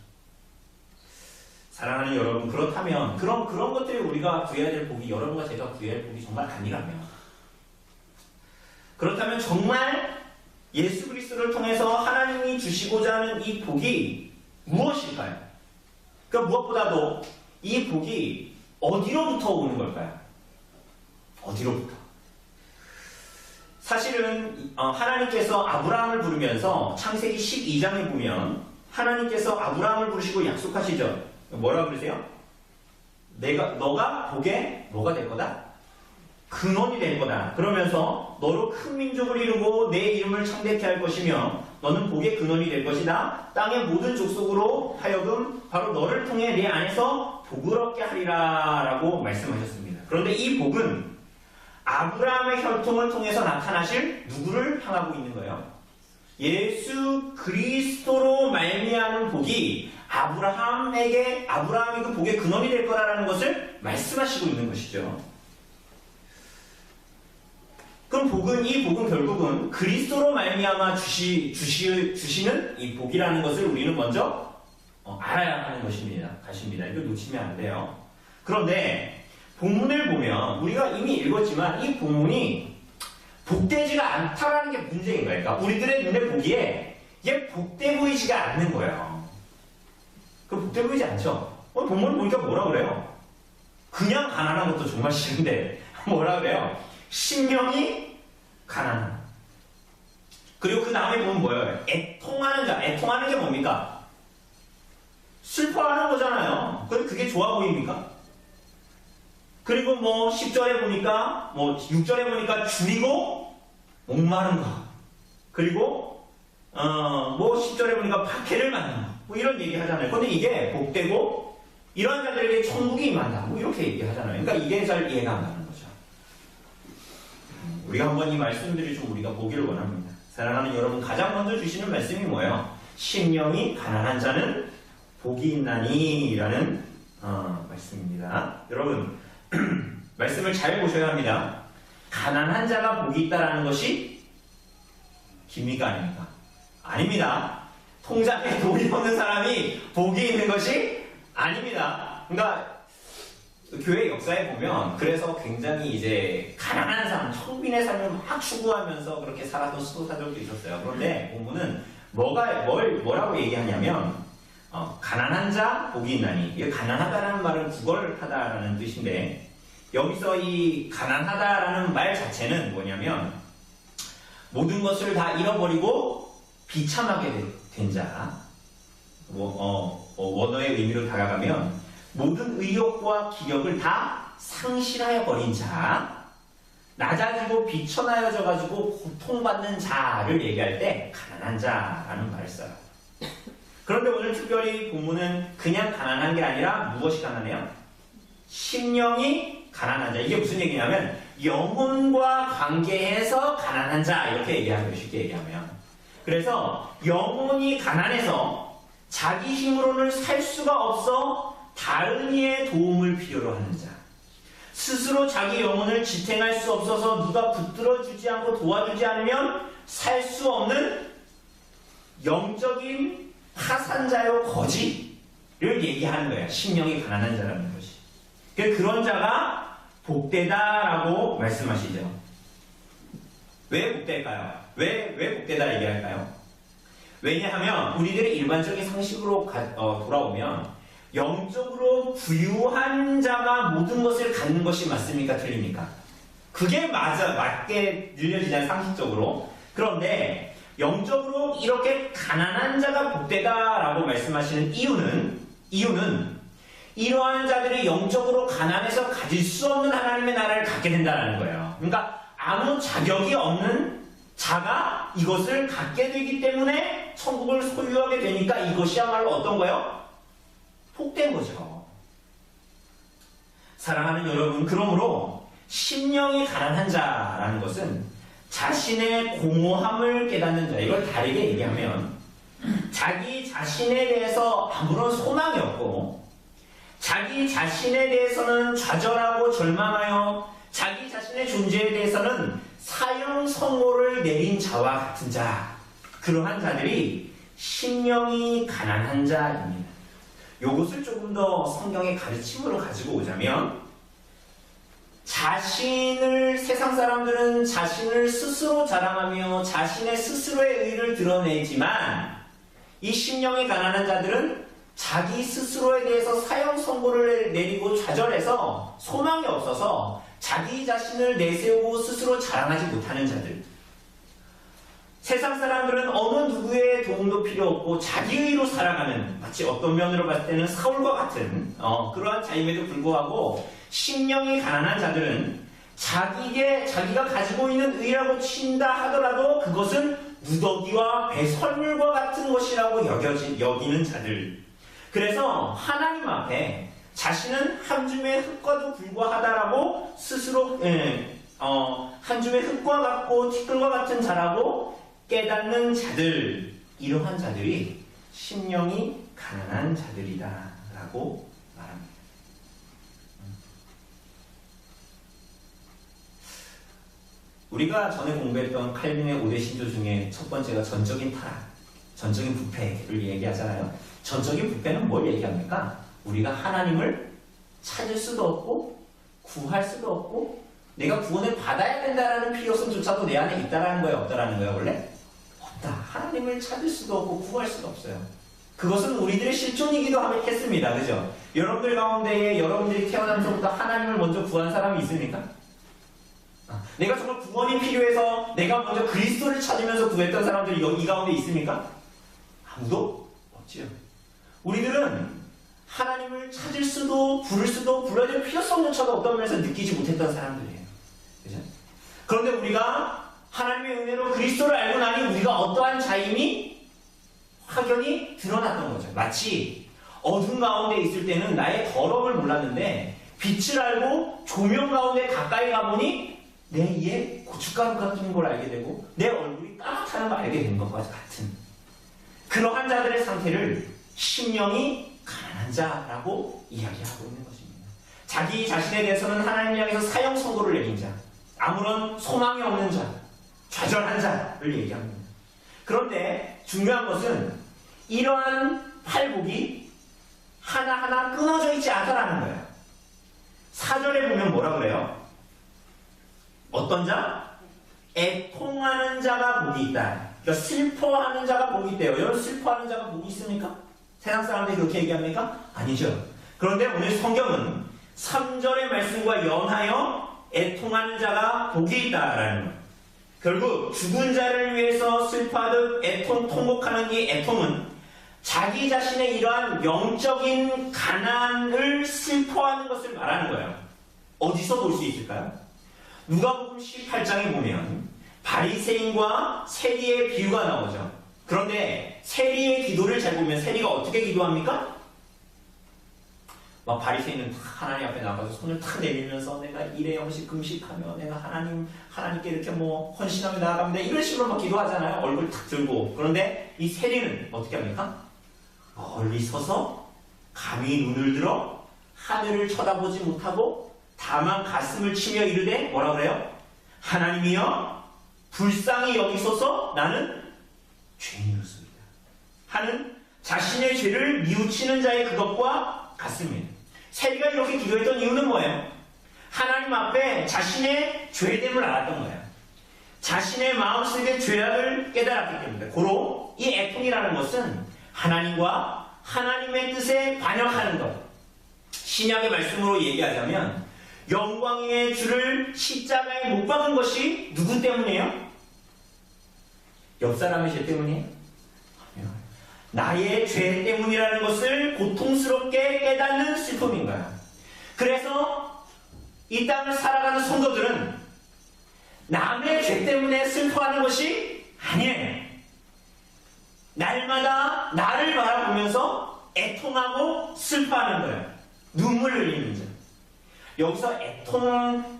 사랑하는 여러분, 그렇다면 그런 것들이 우리가 구해야 될 복이 여러분과 제가 구해야 할 복이 정말 아니라면 그렇다면 정말 예수 그리스도를 통해서 하나님이 주시고자 하는 이 복이 무엇일까요? 그러니까 무엇보다도 이 복이 어디로부터 오는 걸까요? 어디로부터? 사실은 하나님께서 아브라함을 부르면서 창세기 12장에 보면 하나님께서 아브라함을 부르시고 약속하시죠. 뭐라 그러세요? 너가 복의 뭐가 될 거다? 근원이 될 거다. 그러면서 너로 큰 민족을 이루고 내 이름을 창대케 할 것이며 너는 복의 근원이 될 것이다. 땅의 모든 족속으로 하여금 바로 너를 통해 내 안에서 복을 얻게 하리라 라고 말씀하셨습니다. 그런데 이 복은 아브라함의 혈통을 통해서 나타나실 누구를 향하고 있는 거예요? 예수 그리스도로 말미암은 복이 아브라함이 그 복의 근원이 될 거라는 것을 말씀하시고 있는 것이죠. 그럼 이 복은 결국은 그리스도로 말미암아 주시는 이 복이라는 것을 우리는 먼저 알아야 하는 것입니다. 이거 놓치면 안 돼요. 그런데 본문을 보면 우리가 이미 읽었지만 이 본문이 복되지가 않다라는 게 문제인 거예요. 그러니까 우리들의 눈에 보기에 이게 복돼 보이지가 않는 거예요. 그 복돼 보이지 않죠? 본문을 보니까 뭐라 그래요? 그냥 가난한 것도 정말 싫은데 뭐라 그래요? 신명이 가난한. 그리고 그 다음에 보면 뭐예요? 애통하는 자. 애통하는 게 뭡니까? 슬퍼하는 거잖아요. 그게 좋아 보입니까? 그리고 10절에 보니까 6절에 보니까 줄이고 목마른 거. 그리고 10절에 보니까 박해를 만난 거. 이런 얘기 하잖아요. 근데 이게 복되고 이런 자들에게 천국이 임한다. 이렇게 얘기하잖아요. 그러니까 이게 잘 이해가 안 가는 거죠. 우리가 한번 이 말씀들이 좀 우리가 보기를 원합니다. 사랑하는 여러분, 가장 먼저 주시는 말씀이 뭐예요? 심령이 가난한 자는 복이 있나니 라는 말씀입니다. 여러분 말씀을 잘 보셔야 합니다. 가난한 자가 복이 있다라는 것이 기미가 아닙니까? 아닙니다. 통장에 돈이 없는 사람이 복이 있는 것이 아닙니다. 그러니까 교회 역사에 보면 그래서 굉장히 이제 가난한 삶, 청빈의 삶을 막 추구하면서 그렇게 살았던 수도사들도 있었어요. 그런데 본문은 뭐라고 얘기하냐면 가난한 자 복이 있나니. 이 가난하다라는 말은 구걸하다라는 뜻인데 여기서 이 가난하다라는 말 자체는 뭐냐면 모든 것을 다 잃어버리고 비참하게 된 자. 원어의 의미로 다가가면 모든 의욕과 기력을 다 상실하여 버린 자, 낮아지고 비천하여져 가지고 고통받는 자를 얘기할 때 가난한 자라는 말을 써요. 그런데 오늘 특별히 본문은 그냥 가난한 게 아니라 무엇이 가난해요? 심령이 가난한 자. 이게 무슨 얘기냐면 영혼과 관계해서 가난한 자 이렇게 얘기하는 거예요. 쉽게 얘기하면. 그래서 영혼이 가난해서 자기 힘으로는 살 수가 없어 다른 이의 도움을 필요로 하는 자. 스스로 자기 영혼을 지탱할 수 없어서 누가 붙들어주지 않고 도와주지 않으면 살 수 없는 영적인 파산자요 거지를 얘기하는 거예요. 심령이 가난한 자라는 것이. 그런 자가 복되다라고 말씀하시죠. 왜 복될까요? 왜 복되다 얘기할까요? 왜냐하면 우리들의 일반적인 상식으로 돌아오면 영적으로 부유한 자가 모든 것을 갖는 것이 맞습니까? 틀립니까? 그게 맞게 늘려지잖아요, 상식적으로. 그런데 영적으로 이렇게 가난한 자가 복되다라고 말씀하시는 이유는 이러한 자들이 영적으로 가난해서 가질 수 없는 하나님의 나라를 갖게 된다는 거예요. 그러니까 아무 자격이 없는 자가 이것을 갖게 되기 때문에 천국을 소유하게 되니까 이것이야말로 어떤 거예요? 복된 거죠. 사랑하는 여러분, 그러므로 심령이 가난한 자라는 것은 자신의 공허함을 깨닫는 자. 이걸 다르게 얘기하면 자기 자신에 대해서 아무런 소망이 없고 자기 자신에 대해서는 좌절하고 절망하여 자기 자신의 존재에 대해서는 사형선고를 내린 자와 같은 자. 그러한 자들이 심령이 가난한 자입니다. 이것을 조금 더 성경의 가르침으로 가지고 오자면 세상 사람들은 자신을 스스로 자랑하며 자신의 스스로의 의를 드러내지만 이 심령이 가난한 자들은 자기 스스로에 대해서 사형 선고를 내리고 좌절해서 소망이 없어서 자기 자신을 내세우고 스스로 자랑하지 못하는 자들. 세상 사람들은 어느 누구의 도움도 필요 없고 자기의로 살아가는, 마치 어떤 면으로 봤을 때는 사울과 같은 그러한 자임에도 불구하고 심령이 가난한 자들은 자기가 가지고 있는 의라고 친다 하더라도 그것은 무더기와 배설물과 같은 것이라고 여기는 자들. 그래서 하나님 앞에 자신은 한 줌의 흙과도 불과하다라고 스스로 한 줌의 흙과 같고 티끌과 같은 자라고 깨닫는 자들, 이러한 자들이 심령이 가난한 자들이다라고 말합니다. 우리가 전에 공부했던 칼빈의 5대 신조 중에 첫 번째가 전적인 타락, 전적인 부패를 얘기하잖아요. 전적인 부패는 뭘 얘기합니까? 우리가 하나님을 찾을 수도 없고 구할 수도 없고 내가 구원을 받아야 된다라는 필요성조차도 내 안에 있다라는 거예요, 없다라는 거예요, 원래? 없다. 하나님을 찾을 수도 없고 구할 수도 없어요. 그것은 우리들의 실존이기도 했습니다. 그죠? 여러분들 가운데에 여러분들이 태어나면서부터 하나님을 먼저 구한 사람이 있습니까? 내가 정말 구원이 필요해서 내가 먼저 그리스도를 찾으면서 구했던 사람들이 이 가운데 있습니까? 아무도 없지요. 우리들은 하나님을 찾을 수도 부를 수도 불러야 될 필요성조차도 어떤 면에서 느끼지 못했던 사람들이에요. 그죠? 그런데 우리가 하나님의 은혜로 그리스도를 알고 나니 우리가 어떠한 자임이 확연히 드러났던 거죠. 마치 어둠 가운데 있을 때는 나의 더러움을 몰랐는데 빛을 알고 조명 가운데 가까이 가보니 내 이에 고춧가루 같은 걸 알게 되고 내 얼굴이 까맣다는 걸 알게 된 것과 같은 그러한 자들의 상태를 심령이 가난한 자라고 이야기하고 있는 것입니다. 자기 자신에 대해서는 하나님을 향해서 사형 선고를 내린 자, 아무런 소망이 없는 자, 좌절한 자를 얘기합니다. 그런데 중요한 것은 이러한 팔복이 하나하나 끊어져 있지 않다라는 거예요. 4절에 보면 뭐라 그래요? 어떤 자? 애통하는 자가 복이 있다. 그러니까 슬퍼하는 자가 복이 있대요. 여러분 슬퍼하는 자가 복이 있습니까? 세상 사람들이 그렇게 얘기합니까? 아니죠. 그런데 오늘 성경은 3절의 말씀과 연하여 애통하는 자가 복이 있다라는 거예요. 결국 죽은 자를 위해서 슬퍼하듯 통곡하는 이 애통은 자기 자신의 이러한 영적인 가난을 슬퍼하는 것을 말하는 거예요. 어디서 볼 수 있을까요? 누가복음 18장에 보면 바리새인과 세리의 비유가 나오죠. 그런데 세리의 기도를 잘 보면 세리가 어떻게 기도합니까? 막 바리새인은 하나님 앞에 나가서 손을 탁 내밀면서 내가 일에 영식 금식하며 내가 하나님께 이렇게 헌신하며 나아갑니다. 이런 식으로 막 기도하잖아요. 얼굴 탁 들고. 그런데 이 세리는 어떻게 합니까? 멀리 서서 감히 눈을 들어 하늘을 쳐다보지 못하고 다만 가슴을 치며 이르되 뭐라 그래요? 하나님이여 불쌍히 여기소서 나는 죄인이었습니다. 하는 자신의 죄를 뉘우치는 자의 그것과 같습니다. 세리가 이렇게 기도했던 이유는 뭐예요? 하나님 앞에 자신의 죄됨을 알았던 거예요. 자신의 마음속의 죄악을 깨달았기 때문에 고로 이 애통이라는 것은 하나님과 하나님의 뜻에 반역하는 것. 신약의 말씀으로 얘기하자면 영광의 주를 십자가에 못 박은 것이 누구 때문이에요? 옆 사람의 죄 때문이에요? 아니요. 나의 죄 때문이라는 것을 고통스럽게 깨닫는 슬픔인 거야. 그래서 이 땅을 살아가는 성도들은 남의 죄 때문에 슬퍼하는 것이 아니에요. 날마다 나를 바라보면서 애통하고 슬퍼하는 거예요. 눈물 흘리는 자. 여기서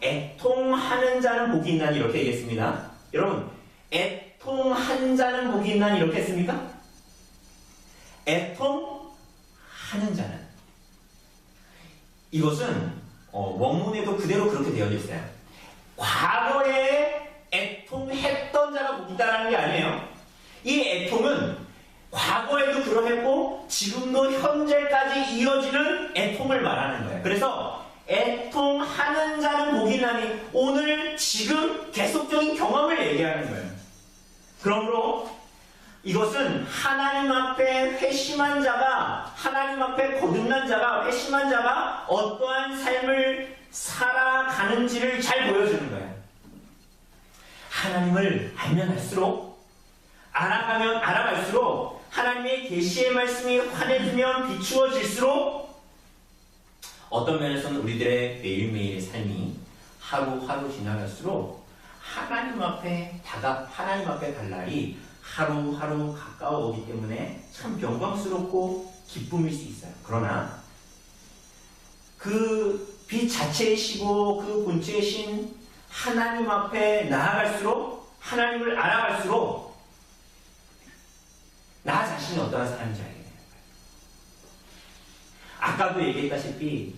애통하는 자는 복이 있나니 이렇게 얘기했습니다. 여러분, 애통한 자는 복이 있나니 이렇게 했습니까? 애통하는 자는. 이것은 원문에도 그대로 그렇게 되어져 있어요. 과거에 애통했던 자가 복이 있다는 게 아니에요. 이 애통은 과거에도 그러했고 지금도 현재까지 이어지는 애통을 말하는 거예요. 그래서 애통하는 자는 복이 나니 오늘 지금 계속적인 경험을 얘기하는 거예요. 그러므로 이것은 하나님 앞에 회심한 자가, 하나님 앞에 거듭난 자가, 회심한 자가 어떠한 삶을 살아가는지를 잘 보여주는 거예요. 하나님을 알면 할수록 알아가면 알아갈수록 하나님의 계시의 말씀이 환해지면 비추어질수록 어떤 면에서는 우리들의 매일매일의 삶이 하루하루 지나갈수록 하나님 앞에 갈 날이 하루하루 가까워오기 때문에 참 영광스럽고 기쁨일 수 있어요. 그러나 그 빛 자체이시고 그 본체이신 하나님 앞에 나아갈수록, 하나님을 알아갈수록 나 자신이 어떠한 사람인지 알게 되는 거예요. 아까도 얘기했다시피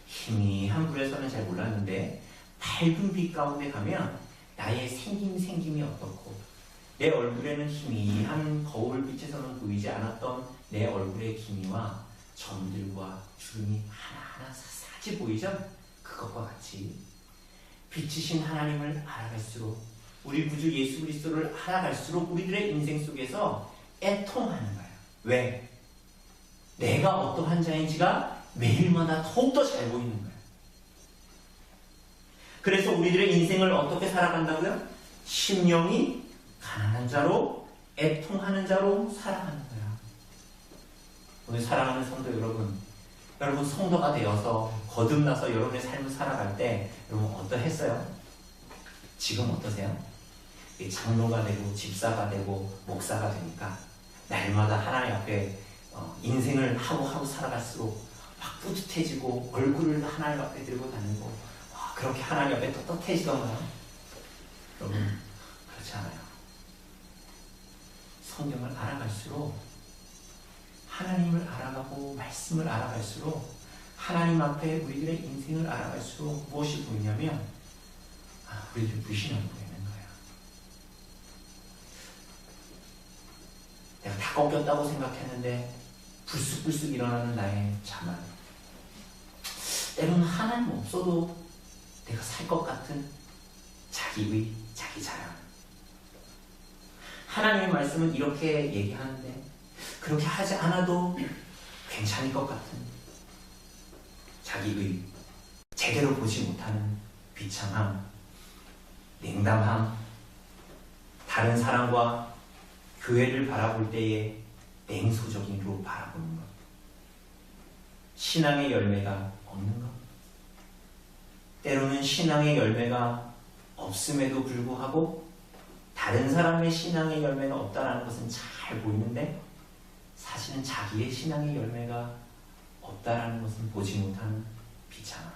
희미한 불에서는 잘 몰랐는데 밝은 빛 가운데 가면 나의 생김이 어떻고, 내 얼굴에는 희미한 거울빛에서는 보이지 않았던 내 얼굴의 기미와 점들과 주름이 하나하나 사사지 보이죠? 그것과 같이 빛이신 하나님을 알아갈수록, 우리 구주 예수 그리스도를 알아갈수록 우리들의 인생 속에서 애통하는 거예요. 왜? 내가 어떠한 자인지가 매일마다 더욱더 잘 보이는 거예요. 그래서 우리들의 인생을 어떻게 살아간다고요? 심령이 가난한 자로, 애통하는 자로 살아가는 거야. 오늘 사랑하는 성도 여러분 성도가 되어서 거듭나서 여러분의 삶을 살아갈 때 여러분 어떠했어요? 지금 어떠세요? 장로가 되고 집사가 되고 목사가 되니까 날마다 하나님 앞에 인생을 하고 살아갈수록 막 뿌듯해지고 얼굴을 하나님 앞에 들고 다니고 그렇게 하나님 앞에 떳떳해지던가요? 여러분 그렇지 않아요. 성경을 알아갈수록, 하나님을 알아가고 말씀을 알아갈수록, 하나님 앞에 우리들의 인생을 알아갈수록 무엇이 보이냐면 우리들 불신앙이 보이는 거예요. 내가 다 꺾였다고 생각했는데 불쑥불쑥 일어나는 나의 자만, 때로는 하나님 없어도 내가 살 것 같은 자기의, 자기 자랑. 하나님의 말씀은 이렇게 얘기하는데 그렇게 하지 않아도 괜찮을 것 같은 자기의, 제대로 보지 못하는 비참함, 냉담함, 다른 사람과 교회를 바라볼 때에 냉소적인으로 바라보는 것, 신앙의 열매가 없는 것, 때로는 신앙의 열매가 없음에도 불구하고 다른 사람의 신앙의 열매가 없다는 것은 잘 보이는데 사실은 자기의 신앙의 열매가 없다는 것은 보지 못하는 비참함.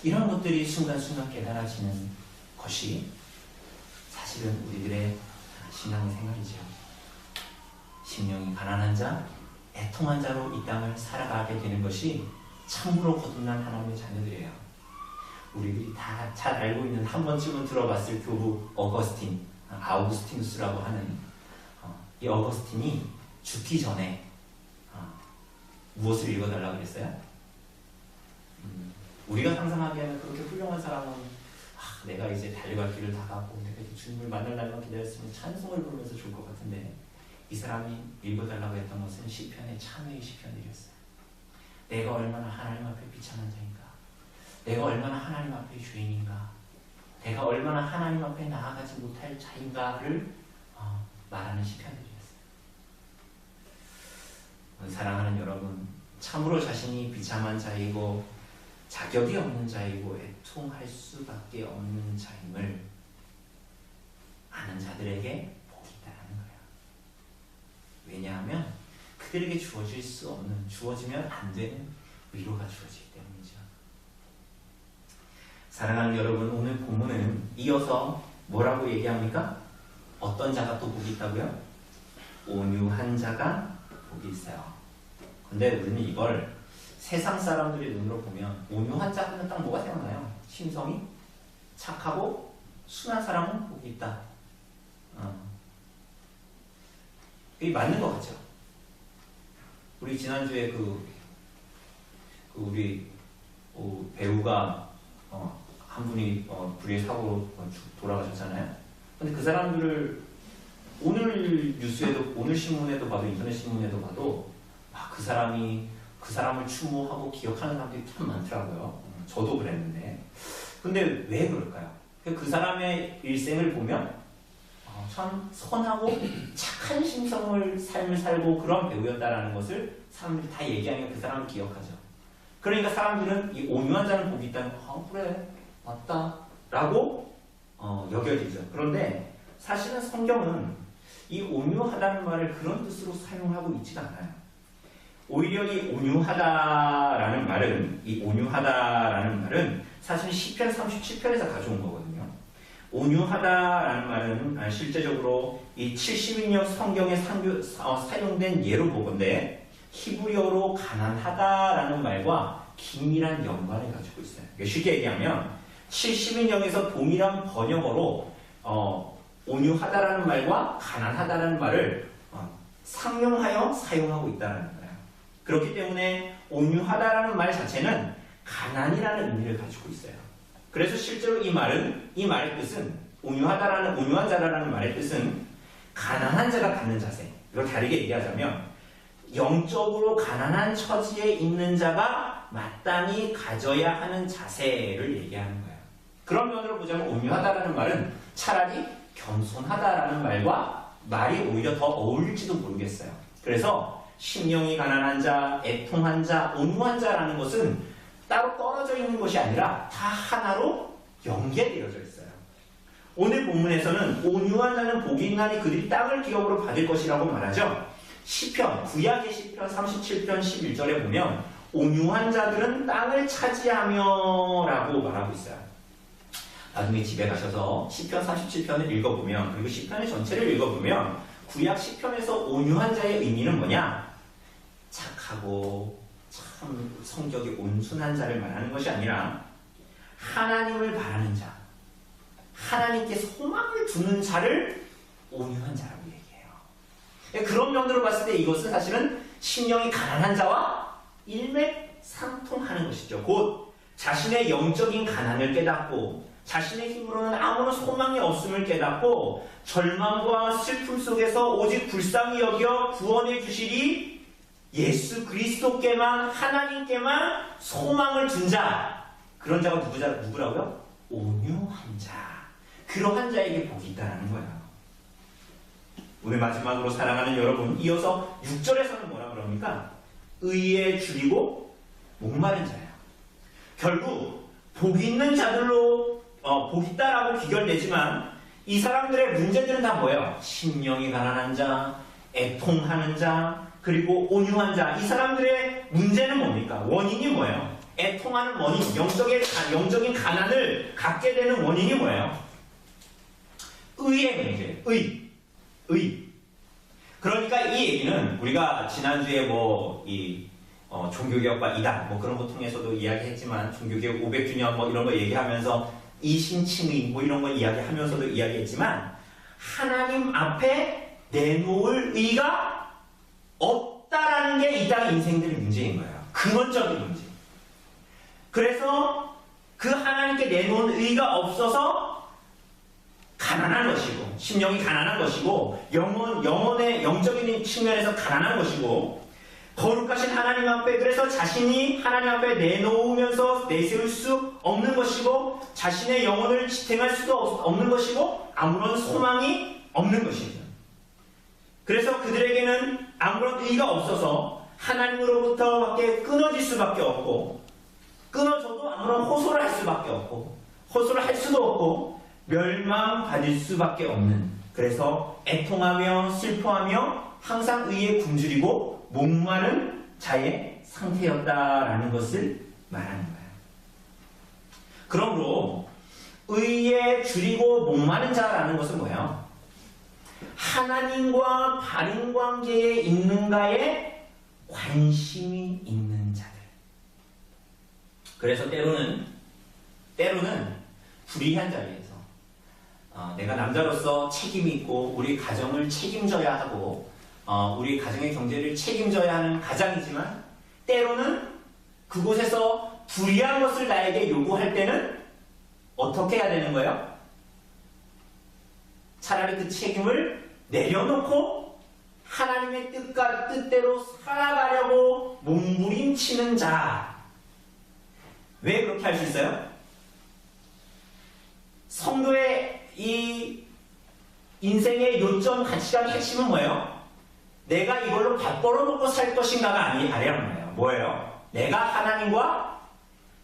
이런 것들이 순간순간 깨달아지는 것이 사실은 우리들의 신앙의 생활이죠. 심령이 가난한 자, 애통한 자로 이 땅을 살아가게 되는 것이 참으로 거듭난 하나님의 자녀들이에요. 우리들이 다 잘 알고 있는, 한 번쯤은 들어봤을 교부 어거스틴, 아우구스티누스라고 하는 이 어거스틴이 죽기 전에 무엇을 읽어달라고 그랬어요? 우리가 상상하기에는 그렇게 훌륭한 사람은 내가 이제 달려갈 길을 다 가고 내가 이제 주님을 만날 날만 기다렸으면 찬송을 부르면서 좋을 것 같은데, 이 사람이 읽어달라고 했던 것은 시편의 참회의 시편이었어요. 내가 얼마나 하나님 앞에 비참한 자인가, 내가 얼마나 하나님 앞에 죄인인가, 내가 얼마나 하나님 앞에 나아가지 못할 자인가를 말하는 시편들이었어요. 사랑하는 여러분, 참으로 자신이 비참한 자이고 자격이 없는 자이고 애통할 수밖에 없는 자임을 아는 자들에게 복이 있다는 거예요. 왜냐하면 그들에게 주어질 수 없는, 주어지면 안 되는 위로가 주어지기 때문이죠. 사랑하는 여러분, 오늘 본문은 이어서 뭐라고 얘기합니까? 어떤 자가 또 복이 있다고요? 온유한 자가 복이 있어요. 근데 우리는 이걸 세상 사람들의 눈으로 보면 온유한 자는 딱 뭐가 생각나요? 심성이 착하고 순한 사람은 복이 있다. 이게 맞는 것 같죠? 우리 지난주에 우리 배우가 한 분이 불의의 사고로 돌아가셨잖아요. 근데 그 사람들을 오늘 뉴스에도, 오늘 신문에도 봐도, 인터넷 신문에도 봐도 그 사람을 추모하고 기억하는 사람들이 참 많더라고요. 저도 그랬는데. 근데 왜 그럴까요? 그 사람의 일생을 보면 참 선하고 착한 삶을 살고 그런 배우였다라는 것을 사람들이 다 얘기하면 그 사람을 기억하죠. 그러니까 사람들은 이 온유한 자는 복이 있다는 그래 맞다 라고 여겨지죠. 그런데 사실은 성경은 이 온유하다는 말을 그런 뜻으로 사용하고 있지가 않아요. 오히려 이 온유하다라는 말은 사실 시편 37편에서 가져온 거거든요. 온유하다라는 말은 실제적으로 이 70인역 성경에 사용된 예로 보건대 히브리어로 가난하다라는 말과 긴밀한 연관을 가지고 있어요. 쉽게 얘기하면 70인역에서 동일한 번역어로 온유하다라는 말과 가난하다라는 말을 상용하여 사용하고 있다는 거예요. 그렇기 때문에 온유하다라는 말 자체는 가난이라는 의미를 가지고 있어요. 그래서 실제로 이 말의 뜻은 온유한 자라는 말의 뜻은 가난한 자가 갖는 자세. 이걸 다르게 얘기하자면 영적으로 가난한 처지에 있는 자가 마땅히 가져야 하는 자세를 얘기하는 거예요. 그런 면으로 보자면 온유하다라는 말은 차라리 겸손하다라는 말이 오히려 더 어울릴지도 모르겠어요. 그래서 심령이 가난한 자, 애통한 자, 온유한 자라는 것은 따로 떨어져 있는 것이 아니라 다 하나로 연계되어져 있어요. 오늘 본문에서는 온유한 자는 복이 있나니 그들이 땅을 기업으로 받을 것이라고 말하죠. 시편, 구약의 시편 37편 11절에 보면 온유한 자들은 땅을 차지하며 라고 말하고 있어요. 나중에 집에 가셔서 시편 37편을 읽어보면, 그리고 시편의 전체를 읽어보면 구약 시편에서 온유한 자의 의미는 뭐냐? 착하고 참 성격이 온순한 자를 말하는 것이 아니라 하나님을 바라는 자, 하나님께 소망을 두는 자를 온유한 자라고 얘기해요. 그런 면으로 봤을 때 이것은 사실은 심령이 가난한 자와 일맥상통하는 것이죠. 곧 자신의 영적인 가난을 깨닫고 자신의 힘으로는 아무런 소망이 없음을 깨닫고 절망과 슬픔 속에서 오직 불쌍히 여겨 구원해 주시리 예수 그리스도께만, 하나님께만 소망을 둔 자, 그런 자가 누구라고요? 온유한 자. 그러한 자에게 복이 있다는 거예요. 오늘 마지막으로 사랑하는 여러분, 이어서 6절에서는 뭐라 그럽니까? 의에 줄이고 목마른 자예요. 결국 복 있는 자들로 복 있다라고 귀결되지만 이 사람들의 문제들은 다 뭐예요? 심령이 가난한 자, 애통하는 자, 그리고 온유한 자. 이 사람들의 문제는 뭡니까? 원인이 뭐예요? 애통하는 원인, 영적인 가난을 갖게 되는 원인이 뭐예요? 의의 문제, 의. 그러니까 이 얘기는 우리가 지난주에 종교개혁과 이단 그런 거 통해서도 이야기했지만, 종교개혁 500주년 이런 거 얘기하면서 이신칭의 이런 거 이야기하면서도 이야기했지만, 하나님 앞에 내놓을 의가 없다라는 게 이 땅의 인생들의 문제인 거예요. 근원적인 문제. 그래서 그 하나님께 내놓은 의가 없어서 가난한 것이고, 심령이 가난한 것이고, 영혼의 영적인 측면에서 가난한 것이고, 거룩하신 하나님 앞에, 그래서 자신이 하나님 앞에 내놓으면서 내세울 수 없는 것이고, 자신의 영혼을 지탱할 수도 없는 것이고, 아무런 소망이 없는 것이죠. 그래서 그들에게는 아무런 의의가 없어서 하나님으로부터밖에 끊어질 수밖에 없고, 끊어져도 아무런 호소를 할 수밖에 없고, 호소를 할 수도 없고, 멸망받을 수밖에 없는, 그래서 애통하며 슬퍼하며 항상 의에 굶주리고 목마른 자의 상태였다라는 것을 말하는 거예요. 그러므로 의에 줄이고 목마른 자라는 것은 뭐예요? 하나님과 바른 관계에 있는가에 관심이 있는 자들. 그래서 때로는 불의한 자리에서 내가 남자로서 책임이 있고 우리 가정을 책임져야 하고 우리 가정의 경제를 책임져야 하는 가장이지만, 때로는 그곳에서 불의한 것을 나에게 요구할 때는 어떻게 해야 되는 거예요? 차라리 그 책임을 내려놓고 하나님의 뜻대로 살아가려고 몸부림치는 자. 왜 그렇게 할 수 있어요? 성도의 이 인생의 요점 가치관 핵심은 뭐예요? 내가 이걸로 밥 벌어먹고 살 것인가가 아니란 말이에요. 뭐예요? 내가 하나님과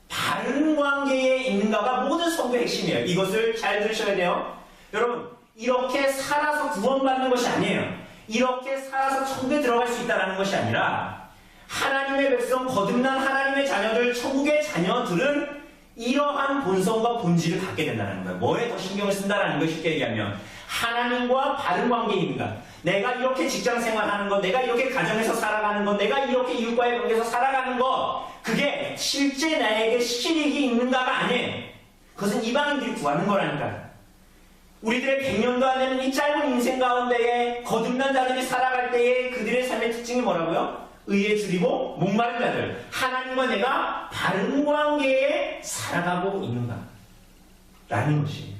바른 관계에 있는가가 모든 성도의 핵심이에요. 이것을 잘 들으셔야 돼요. 여러분, 이렇게 살아서 구원받는 것이 아니에요. 이렇게 살아서 천국에 들어갈 수 있다는 것이 아니라 하나님의 백성, 거듭난 하나님의 자녀들, 천국의 자녀들은 이러한 본성과 본질을 갖게 된다는 거예요. 뭐에 더 신경을 쓴다는 걸 쉽게 얘기하면 하나님과 바른 관계입니다. 내가 이렇게 직장 생활하는 것, 내가 이렇게 가정에서 살아가는 것, 내가 이렇게 이웃과의 관계에서 살아가는 것, 그게 실제 나에게 실익이 있는가가 아니에요. 그것은 이방인들이 구하는 거라니까요. 우리들의 100년도 안 되는 이 짧은 인생 가운데에 거듭난 자들이 살아갈 때에 그들의 삶의 특징이 뭐라고요? 의에 줄이고 목마른 자들, 하나님과 내가 바른 관계에 살아가고 있는가 라는 것이에요.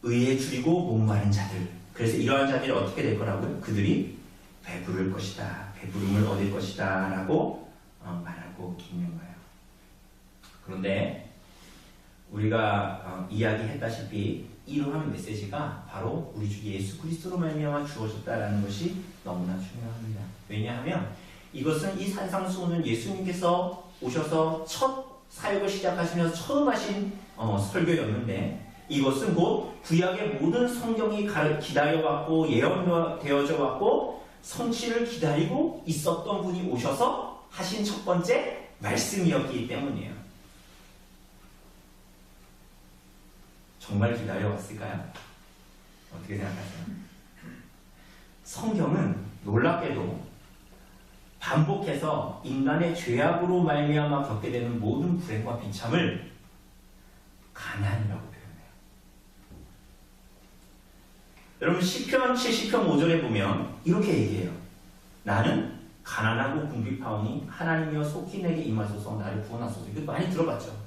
의에 줄이고 목마른 자들. 그래서 이러한 자들이 어떻게 될 거라고요? 그들이 배부를 것이다, 배부름을 얻을 것이다 라고 말하고 있는 거예요. 그런데 우리가 이야기했다시피 이러한 메시지가 바로 우리 주 예수 그리스도로 말미암아 주어졌다라는 것이 너무나 중요합니다. 왜냐하면 이것은 이 산상수훈은 예수님께서 오셔서 첫 사역을 시작하시면서 처음 하신 설교였는데 이것은 곧 구약의 모든 성경이 기다려왔고 예언되어져 왔고 성취를 기다리고 있었던 분이 오셔서 하신 첫 번째 말씀이었기 때문이에요. 정말 기다려왔을까요? 어떻게 생각하세요? 성경은 놀랍게도 반복해서 인간의 죄악으로 말미암아 겪게 되는 모든 불행과 비참을 가난이라고 표현해요. 여러분 시편 70편 5절에 보면 이렇게 얘기해요. 나는 가난하고 궁핍하오니 하나님이여 속히 내게 임하소서 나를 구원하소서. 이거 많이 들어봤죠?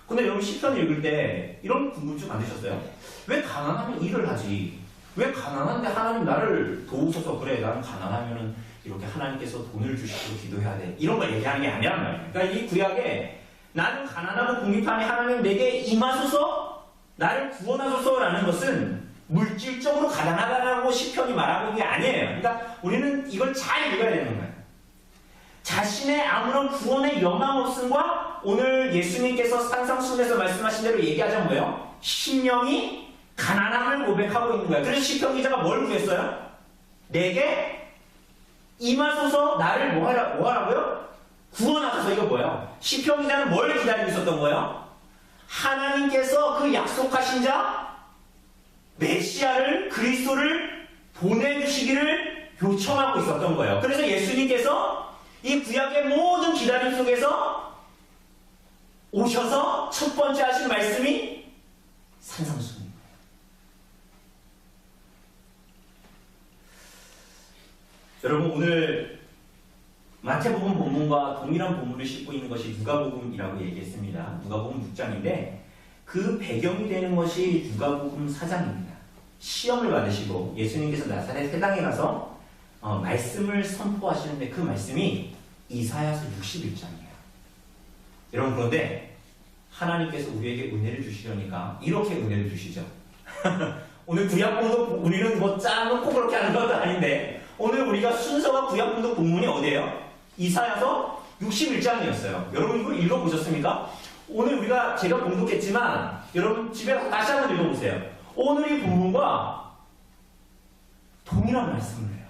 근데 여러분 시편 읽을 때 이런 궁금증 안 드셨어요? 왜 가난하면 일을 하지? 왜 가난한데 하나님 나를 도우소서. 그래 나는 가난하면은 이렇게 하나님께서 돈을 주시고 기도해야 돼. 이런 걸 얘기하는 게 아니란 말이에요. 그러니까 이 구약에 나는 가난하고 궁핍하니 하나님 내게 임하소서 나를 구원하소서라는 것은 물질적으로 가난하다라고 시편이 말하고 있는 게 아니에요. 그러니까 우리는 이걸 잘 읽어야 되는 거예요. 자신의 아무런 구원의 영광 없음과 오늘 예수님께서 산상수훈에서 말씀하신 대로 얘기하자면 뭐예요? 심령이 가난함을 고백하고 있는 거예요. 그래서 시편 기자가 뭘 구했어요? 내게 임하소서 나를 뭐 하라고요? 구원하소서. 이거 뭐예요? 시편 기자는 뭘 기다리고 있었던 거예요? 하나님께서 그 약속하신 자 메시아를 그리스도를 보내주시기를 요청하고 있었던 거예요. 그래서 예수님께서 이 구약의 모든 기다림 속에서 오셔서 첫 번째 하신 말씀이 산상수훈입니다. 여러분 오늘 마태복음 본문과 동일한 본문을 싣고 있는 것이 누가복음이라고 얘기했습니다. 누가복음 6장인데 그 배경이 되는 것이 누가복음 4장입니다. 시험을 받으시고 예수님께서 나사렛 회당에 가서 말씀을 선포하시는데 그 말씀이 이사야서 61장이에요. 여러분 그런데 하나님께서 우리에게 은혜를 주시려니까 이렇게 은혜를 주시죠. 오늘 구약본도 우리는 뭐 짜놓고 그렇게 하는 것도 아닌데 오늘 우리가 순서가 구약본도 본문이 어디예요? 이사야서 61장이었어요. 여러분 이거 읽어보셨습니까? 오늘 제가 공독했지만 여러분 집에 가서 다시 한번 읽어보세요. 오늘 이 본문과 동일한 말씀을 해요.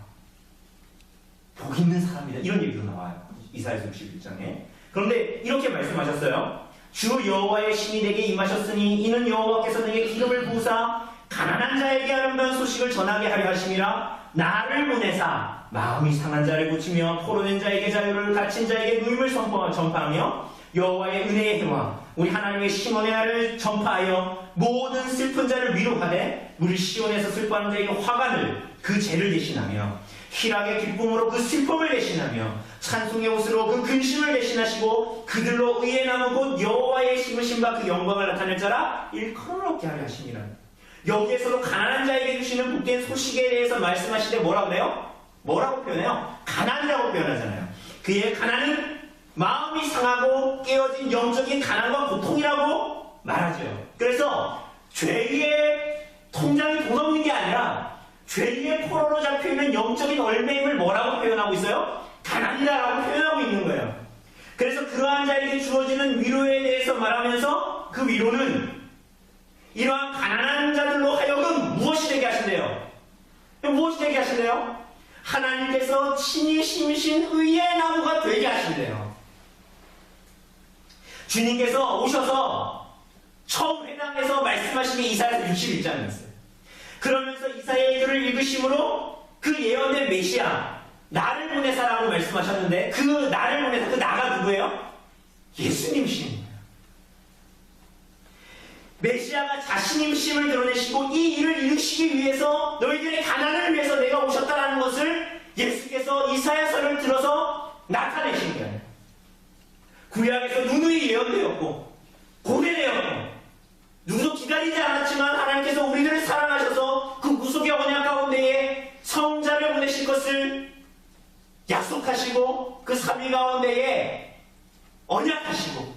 복 있는 사람이다. 이런 얘기도 나와요. 이사야서 61장에. 그런데 이렇게 말씀하셨어요. 주 여호와의 신이 내게 임하셨으니 이는 여호와께서 내게 기름을 부으사 가난한 자에게 아름다운 소식을 전하게 하려 하심이라. 나를 보내사 마음이 상한 자를 고치며 포로된 자에게 자유를 갇힌 자에게 누임을 전파하며 여호와의 은혜의 해와 우리 하나님의 심원의 날을 전파하여 모든 슬픈 자를 위로하되 우리 시온에서 슬퍼하는 자에게 화관을 그 죄를 대신하며 희락의 기쁨으로 그 슬픔을 대신하며 찬송의 옷으로 그 근심을 대신하시고 그들로 의에 남은 곧 여호와의 심으심과 그 영광을 나타낼 자라 일컬음 얻게 하려 하심이라. 여기에서도 가난한 자에게 주시는 복된 소식에 대해서 말씀하시되 뭐라고 해요? 뭐라고 표현해요? 가난이라고 표현하잖아요. 그의 가난은 마음이 상하고 깨어진 영적인 가난과 고통이라고 말하죠. 그래서 죄의 통장이 돈 없는 게 아니라 죄의 포로로 잡혀있는 영적인 얼매임을 뭐라고 표현하고 있어요? 가난이다라고 표현하고 있는 거예요. 그래서 그러한 자에게 주어지는 위로에 대해서 말하면서 그 위로는 이러한 가난한 자들로 하여금 무엇이 되게 하신대요? 무엇이 되게 하신대요? 하나님께서 친히 심으신 의의 나무가 되게 하신대요. 주님께서 오셔서 처음 회당에서 말씀하신 게 이사야서 61장이었어요. 그러면서 이사야의 글을 읽으심으로 그 예언된 메시아, 나를 보내사라고 말씀하셨는데 그 나를 보내사, 그 나가 누구예요? 예수님이신 거예요. 메시아가 자신임심을 드러내시고 이 일을 이루시기 위해서 너희들의 가난을 위해서 내가 오셨다는 것을 예수께서 이사야서를 들어서 나타내신 거예요. 구약에서 누누이 예언되었고 고대되었고 누구도 기다리지 않았지만 하나님께서 우리들을 사랑하셔서 그 구속의 언약 가운데에 성자를 보내실 것을 약속하시고 그 3위 가운데에 언약하시고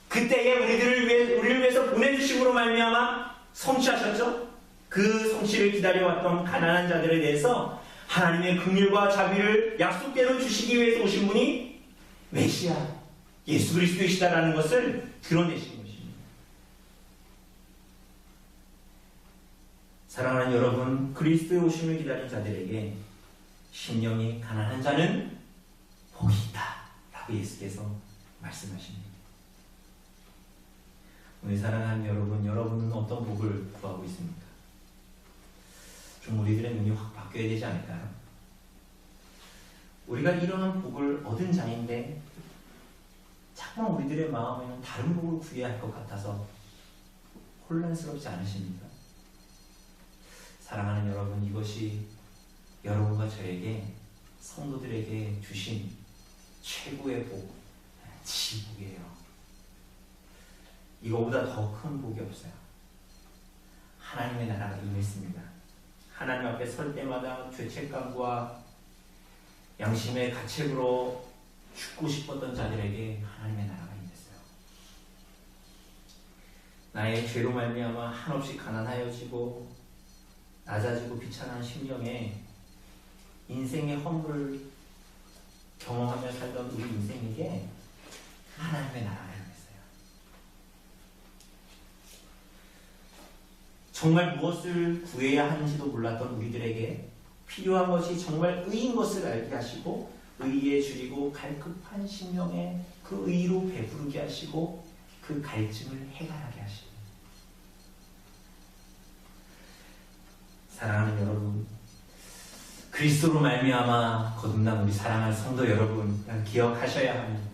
그때에 우리를 위해서 보내주심으로 말미암아 성취하셨죠. 그 성취를 기다려왔던 가난한 자들에 대해서 하나님의 긍휼과 자비를 약속대로 주시기 위해서 오신 분이 메시아 예수 그리스도이시다라는 것을 드러내신 것입니다. 사랑하는 여러분, 그리스도의 오심을 기다린 자들에게 심령이 가난한 자는 복이 있다 라고 예수께서 말씀하십니다. 우리 사랑하는 여러분, 여러분은 어떤 복을 구하고 있습니까? 좀 우리들의 눈이 확 바뀌어야 되지 않을까요? 우리가 이러한 복을 얻은 자인데 자꾸만 우리들의 마음에는 다른 복을 구해야 할 것 같아서 혼란스럽지 않으십니까? 사랑하는 여러분, 이것이 여러분과 저에게, 성도들에게 주신 최고의 복, 지복이에요. 이거보다 더 큰 복이 없어요. 하나님의 나라가 임했습니다. 하나님 앞에 설 때마다 죄책감과 양심의 가책으로 죽고 싶었던 자들에게 하나님의 나라가 임했어요. 나의 죄로 말미암아 한없이 가난하여지고 낮아지고 비천한 심령에 인생의 허물을 경험하며 살던 우리 인생에게 하나님의 나라가 임했어요. 정말 무엇을 구해야 하는지도 몰랐던 우리들에게 필요한 것이 정말 의인 것을 알게 하시고 의에 줄이고 갈급한 심령에 그 의로 배부르게 하시고 그 갈증을 해결하게 하시고. 사랑하는 여러분, 그리스도로 말미암아 거듭난 우리 사랑하는 성도 여러분, 기억하셔야 합니다.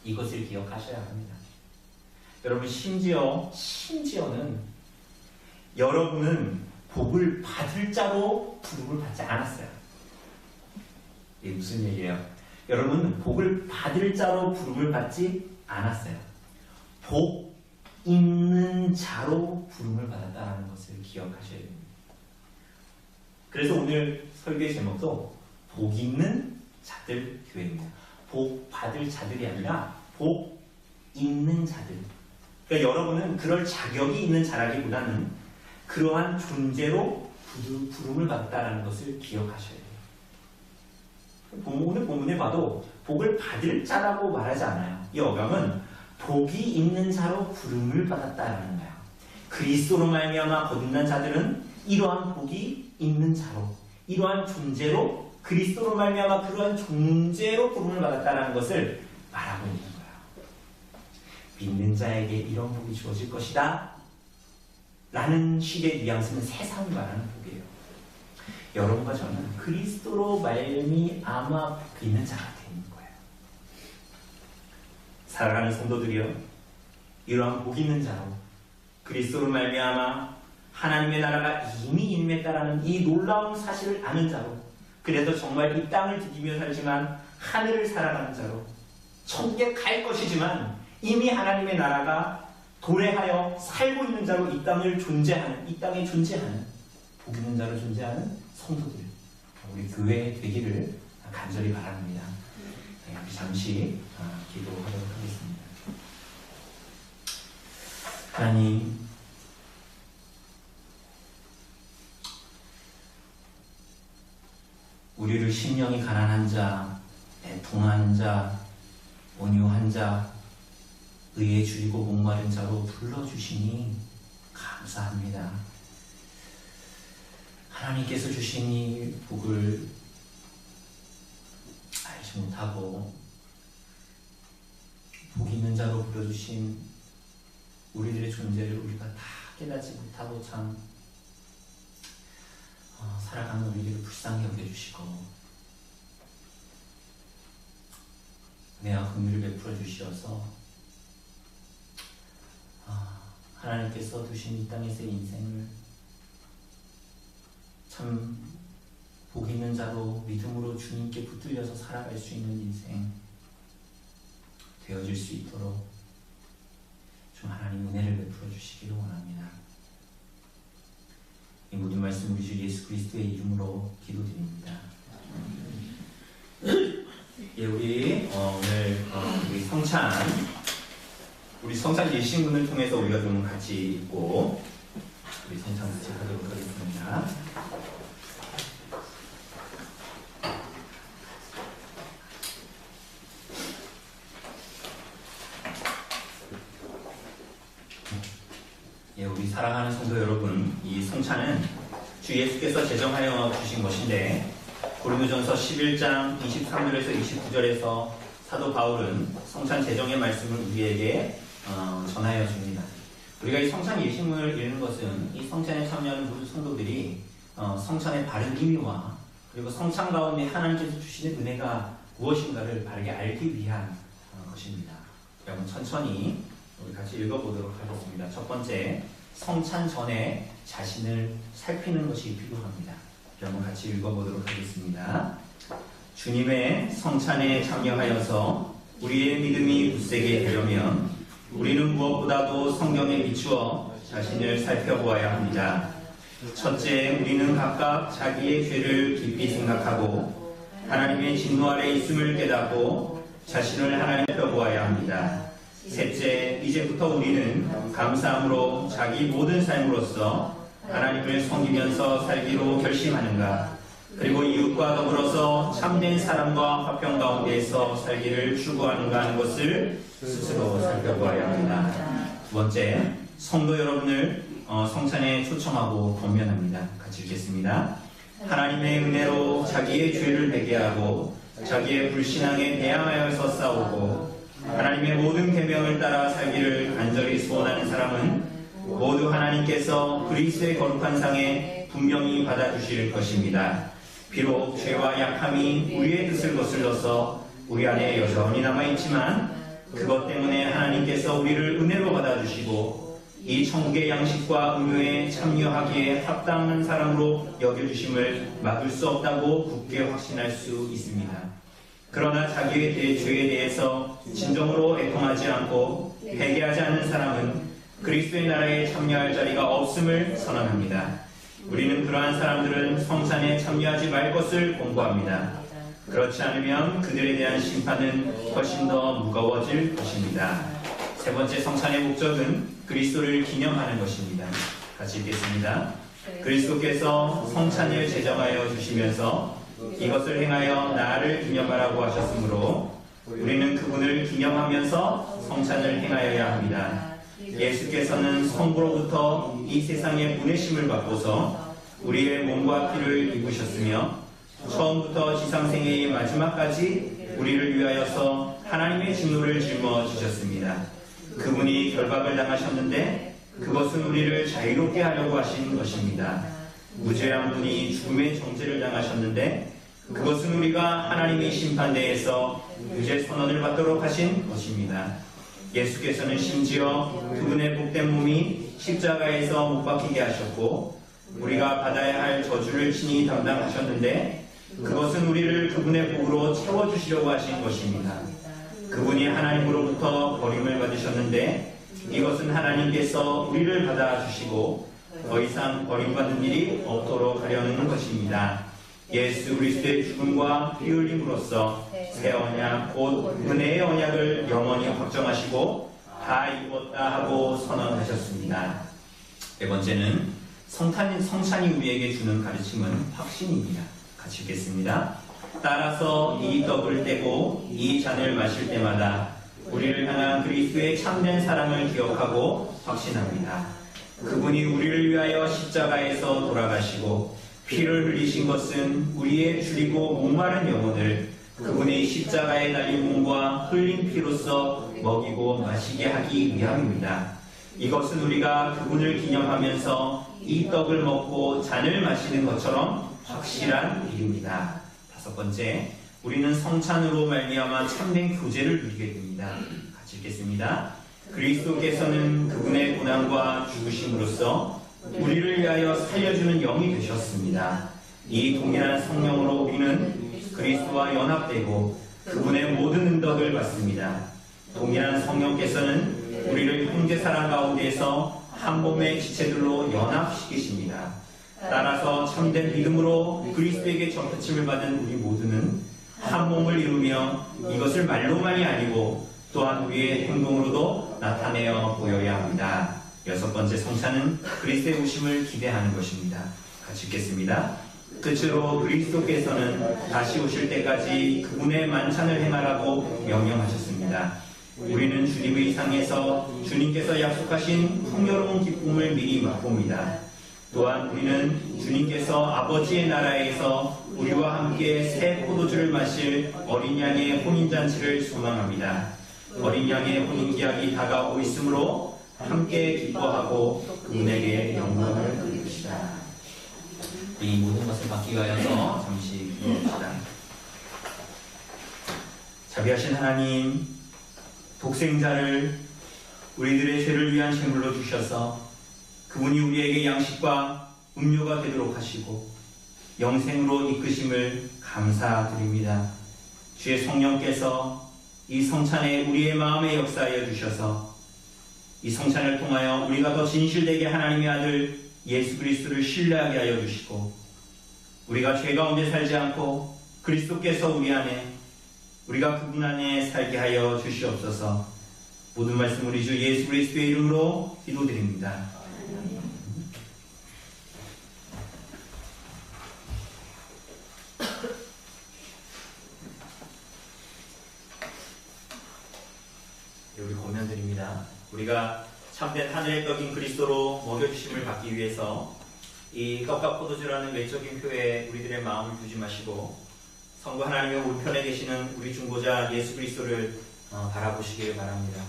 이것을 기억하셔야 합니다. 여러분, 심지어는 여러분은 복을 받을 자로 부름을 받지 않았어요. 이게 무슨 얘기예요? 여러분은 복을 받을 자로 부름을 받지 않았어요. 복 있는 자로 부름을 받았다는 것을 기억하셔야 됩니다. 그래서 오늘 설교의 제목도 복 있는 자들 교회입니다. 복 받을 자들이 아니라 복 있는 자들. 그러니까 여러분은 그럴 자격이 있는 자라기보다는 그러한 존재로 부름을 받았다는 것을 기억하셔야 돼요. 오늘 본문에 봐도 복을 받을 자라고 말하지 않아요. 이 어감은 복이 있는 자로 부름을 받았다라는 거예요. 그리스도로 말미암아 거듭난 자들은 이러한 복이 있는 자로, 이러한 존재로, 그리스도로 말미암아 그러한 존재로 부름을 받았다는 것을 말하고 있는 거예요. 믿는 자에게 이런 복이 주어질 것이다 라는 식의 뉘앙스는 세상이 말하는 복이에요. 여러분과 저는 그리스도로 말미암아 복 있는 자가 되는 거예요. 사랑하는 성도들이여, 이러한 복 있는 자로 그리스도로 말미암아 하나님의 나라가 이미 임했다라는 이 놀라운 사실을 아는 자로, 그래서 정말 이 땅을 디디며 살지만 하늘을 살아가는 자로, 천국에 갈 것이지만 이미 하나님의 나라가 도래하여 살고 있는 자로 이 땅에 존재하는 복 있는 자로 존재하는 성도들, 우리 교회 되기를 간절히 바랍니다. 우리 잠시 기도하도록 하겠습니다. 하나님, 우리를 심령이 가난한 자, 애통한 자, 온유한 자, 의에 줄이고 목마른 자로 불러주시니 감사합니다. 하나님께서 주신 이 복을 알지 못하고 복 있는 자로 불러주신 우리들의 존재를 우리가 다 깨닫지 못하고 참 살아가는 우리들을 불쌍히 여겨주시고 은혜와 긍휼을 베풀어 주시어서 하나님께서 두신 이 땅에서의 인생을 참 복 있는 자로 믿음으로 주님께 붙들려서 살아갈 수 있는 인생 되어질 수 있도록 좀 하나님 은혜를 베풀어 주시기를 원합니다. 이 모든 말씀 우리 주 예수 그리스도의 이름으로 기도드립니다. 예, 우리 오늘 우리 성찬 예신문을 통해서 우리가 좀 같이 읽고 우리 성찬 같이 하도록 하겠습니다. 예, 우리 사랑하는 성도 여러분, 이 성찬은 주 예수께서 제정하여 주신 것인데 고린도전서 11장 23절에서 29절에서 사도 바울은 성찬 제정의 말씀을 우리에게 전하여 줍니다. 우리가 이 성찬 예식문을 읽는 것은 이 성찬에 참여하는 모든 성도들이 성찬의 바른 의미와 그리고 성찬 가운데 하나님께서 주시는 은혜가 무엇인가를 바르게 알기 위한 것입니다. 여러분 천천히 우리 같이 읽어보도록 하겠습니다. 첫 번째, 성찬 전에 자신을 살피는 것이 필요합니다. 여러분 같이 읽어보도록 하겠습니다. 주님의 성찬에 참여하여서 우리의 믿음이 굳세게 되려면 우리는 무엇보다도 성경에 비추어 자신을 살펴보아야 합니다. 첫째, 우리는 각각 자기의 죄를 깊이 생각하고 하나님의 진노 아래 있음을 깨닫고 자신을 하나님 살펴보아야 합니다. 셋째, 이제부터 우리는 감사함으로 자기 모든 삶으로서 하나님을 섬기면서 살기로 결심하는가, 그리고 이웃과 더불어서 참된 사랑과 화평 가운데에서 살기를 추구하는가 하는 것을 스스로 살펴보아야 합니다. 두 번째, 성도 여러분을 성찬에 초청하고 권면합니다. 같이 읽겠습니다. 하나님의 은혜로 자기의 죄를 회개하고 자기의 불신앙에 대항하여서 싸우고 하나님의 모든 계명을 따라 살기를 간절히 소원하는 사람은 모두 하나님께서 그리스도의 거룩한 상에 분명히 받아주실 것입니다. 비록 죄와 약함이 우리의 뜻을 거슬러서 우리 안에 여전히 남아있지만 그것 때문에 하나님께서 우리를 은혜로 받아주시고 이 천국의 양식과 음료에 참여하기에 합당한 사람으로 여겨주심을 막을 수 없다고 굳게 확신할 수 있습니다. 그러나 자기의 죄에 대해서 진정으로 애통하지 않고 회개하지 않는 사람은 그리스도의 나라에 참여할 자리가 없음을 선언합니다. 우리는 그러한 사람들은 성찬에 참여하지 말 것을 공고합니다. 그렇지 않으면 그들에 대한 심판은 훨씬 더 무거워질 것입니다. 세 번째, 성찬의 목적은 그리스도를 기념하는 것입니다. 같이 읽겠습니다. 그리스도께서 성찬을 제정하여 주시면서 이것을 행하여 나를 기념하라고 하셨으므로 우리는 그분을 기념하면서 성찬을 행하여야 합니다. 예수께서는 성부로부터 이 세상에 보내심을 받고서 우리의 몸과 피를 입으셨으며 처음부터 지상생애의 마지막까지 우리를 위하여서 하나님의 진노를 짊어지셨습니다. 그분이 결박을 당하셨는데 그것은 우리를 자유롭게 하려고 하신 것입니다. 무죄한 분이 죽음의 정죄를 당하셨는데 그것은 우리가 하나님의 심판대에서 유죄 선언을 받도록 하신 것입니다. 예수께서는 심지어 그분의 복된 몸이 십자가에서 못 박히게 하셨고 우리가 받아야 할 저주를 친히 담당하셨는데 그것은 우리를 그분의 복으로 채워주시려고 하신 것입니다. 그분이 하나님으로부터 버림을 받으셨는데 이것은 하나님께서 우리를 받아주시고 더 이상 버림받는 일이 없도록 하려는 것입니다. 예수 그리스도의 죽음과 피 흘림으로써 새 언약 곧 은혜의 언약을 영원히 확정하시고 다 이루었다 하고 선언하셨습니다. 네 번째는 성찬이 우리에게 주는 가르침은 확신입니다. 같이 읽겠습니다. 따라서 이 떡을 떼고 이 잔을 마실 때마다 우리를 향한 그리스도의 참된 사랑을 기억하고 확신합니다. 그분이 우리를 위하여 십자가에서 돌아가시고 피를 흘리신 것은 우리의 줄이고 목마른 영혼을 그분의 십자가에 달린 몸과 흘린 피로써 먹이고 마시게 하기 위함입니다. 이것은 우리가 그분을 기념하면서 이 떡을 먹고 잔을 마시는 것처럼 확실한 일입니다. 다섯 번째, 우리는 성찬으로 말미암아 참된 교제를 누리게 됩니다. 같이 읽겠습니다. 그리스도께서는 그분의 고난과 죽으심으로써 우리를 위하여 살려주는 영이 되셨습니다. 이 동일한 성령으로 우리는 그리스도와 연합되고 그분의 모든 은덕을 받습니다. 동일한 성령께서는 우리를 형제 사랑 가운데에서 한 몸의 지체들로 연합시키십니다. 따라서 참된 믿음으로 그리스도에게 접붙임을 받은 우리 모두는 한 몸을 이루며 이것을 말로만이 아니고 또한 우리의 행동으로도 나타내어 보여야 합니다. 여섯 번째 성찬은 그리스도의 오심을 기대하는 것입니다. 같이 읽겠습니다. 끝으로 그리스도께서는 다시 오실 때까지 그분의 만찬을 행하라고 명령하셨습니다. 우리는 주님의 상에서 주님께서 약속하신 풍요로운 기쁨을 미리 맛봅니다. 또한 우리는 주님께서 아버지의 나라에서 우리와 함께 새 포도주를 마실 어린 양의 혼인잔치를 소망합니다. 어린 양의 혼인기약이 다가오고 있으므로 함께 기뻐하고 그분에게 영광을 돌립시다. 이 모든 것을 받기 위하여서 잠시 기도합시다. 자비하신 하나님, 독생자를 우리들의 죄를 위한 제물로 주셔서 그분이 우리에게 양식과 음료가 되도록 하시고 영생으로 이끄심을 감사드립니다. 주의 성령께서 이 성찬에 우리의 마음에 역사하여 주셔서 이 성찬을 통하여 우리가 더 진실되게 하나님의 아들 예수 그리스도를 신뢰하게 하여 주시고 우리가 죄 가운데 살지 않고 그리스도께서 우리 안에 우리가 그분 안에 살게 하여 주시옵소서. 모든 말씀 우리 주 예수 그리스도의 이름으로 기도드립니다. 우리 고면드립니다. 우리가 참된 하늘의 떡인 그리스도로 먹여주심을 받기 위해서 이 떡과 포도주라는 외적인 표에 우리들의 마음을 두지 마시고 성부 하나님의 우편에 계시는 우리 중보자 예수 그리스도를 바라보시길 바랍니다.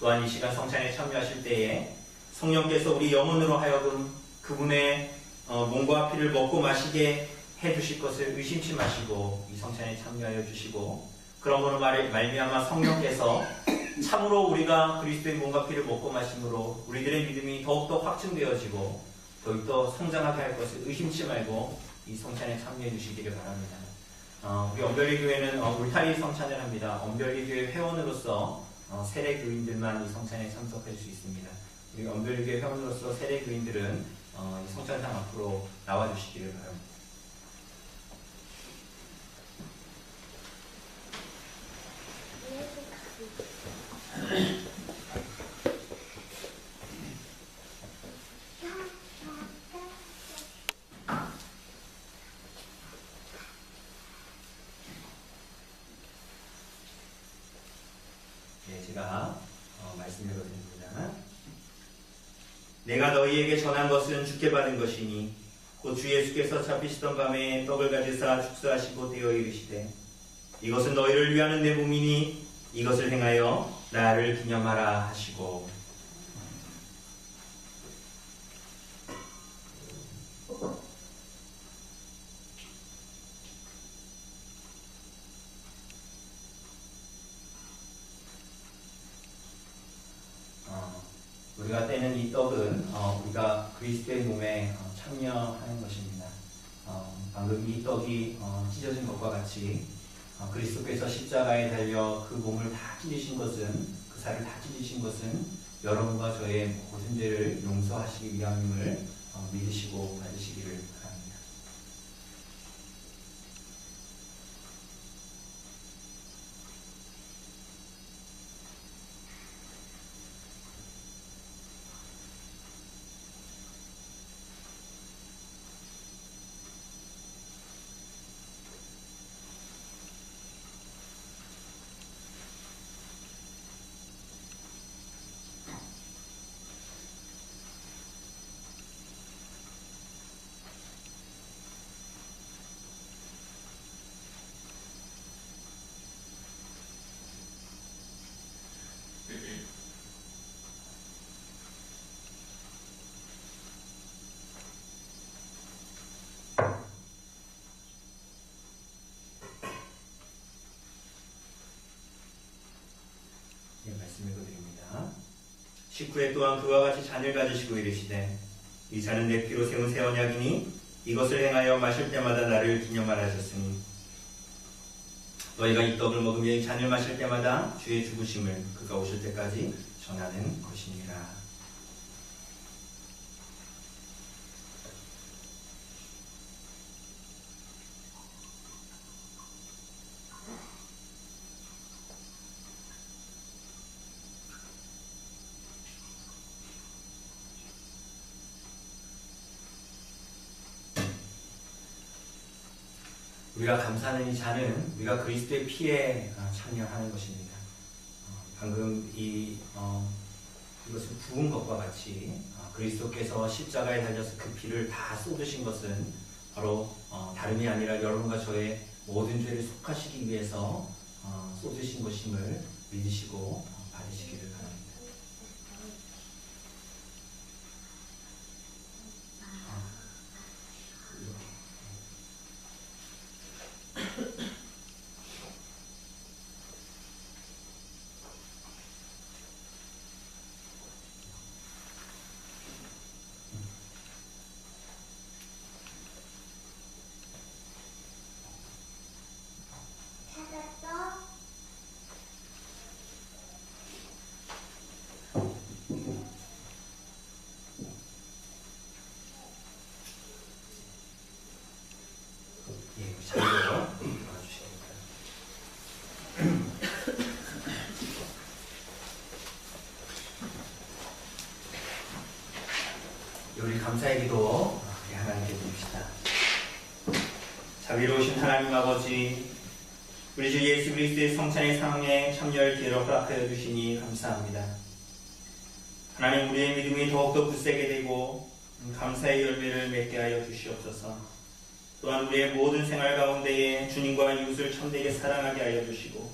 또한 이 시간 성찬에 참여하실 때에 성령께서 우리 영혼으로 하여금 그분의 몸과 피를 먹고 마시게 해주실 것을 의심치 마시고 이 성찬에 참여하여 주시고 그러므로 말미암아 성령께서 참으로 우리가 그리스도의 몸과 피를 먹고 마심으로 우리들의 믿음이 더욱더 확증되어지고 더욱더 성장하게 할 것을 의심치 말고 이 성찬에 참여해 주시기를 바랍니다. 우리 언별리 교회는 울타리 성찬을 합니다. 언별리 교회 회원으로서 세례 교인들만 이 성찬에 참석할 수 있습니다. 우리 언별리 교회 회원으로서 세례 교인들은 이 성찬상 앞으로 나와 주시기를 바랍니다. 제가 말씀 읽어드립니다. 내가 너희에게 전한 것은 주께 받은 것이니 곧 주 예수께서 잡히시던 밤에 떡을 가지사 축사하시고 되어 이르시되 이것은 너희를 위하는 내 몸이니 이것을 행하여 나를 기념하라 하시고 우리가 떼는 이 떡은 우리가 그리스도의 몸에 참여하는 것입니다. 방금 이 떡이 찢어진 것과 같이 그리스도께서 십자가에 달려 그 몸을 다 찢으신 것은 그 살을 다 찢으신 것은 여러분과 저의 모든 죄를 용서하시기 위함임을 믿으시고 받으시기를 바랍니다. 19회 또한 그와 같이 잔을 가지시고 이르시되 이 잔은 내 피로 세운 새 언약이니 이것을 행하여 마실 때마다 나를 기념하라 하셨으니 너희가 이 떡을 먹으며 이 잔을 마실 때마다 주의 죽으심을 그가 오실 때까지 전하는 것이니라. 우리가 감사하는 이 잔은 우리가 그리스도의 피에 참여하는 것입니다. 방금 이것을 부은 것과 같이 그리스도께서 십자가에 달려서 그 피를 다 쏟으신 것은 바로 다름이 아니라 여러분과 저의 모든 죄를 속하시기 위해서 쏟으신 것임을 믿으시고 받으시기를 바랍니다. 우리 감사의 기도 하나님께 드립시다. 자비로우신 하나님 아버지, 우리 주 예수 그리스도의 성찬의 상에 참여할 기회를 허락하여 주시니 감사합니다. 하나님, 우리의 믿음이 더욱더 굳세게 되고 감사의 열매를 맺게 하여 주시옵소서. 또한 우리의 모든 생활 가운데에 주님과 이웃을 참되게 사랑하게 하여 주시고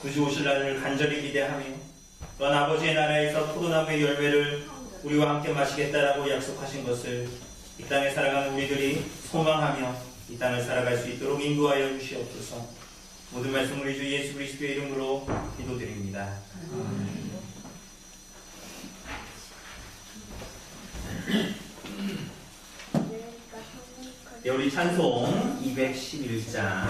구주 오실 날을 간절히 기대하며 또한 아버지의 나라에서 포도나무의 열매를 우리와 함께 마시겠다라고 약속하신 것을 이 땅에 살아가는 우리들이 소망하며 이 땅을 살아갈 수 있도록 인도하여 주시옵소서. 모든 말씀 우리 주 예수 그리스도의 이름으로 기도드립니다. 네, 우리 찬송 211장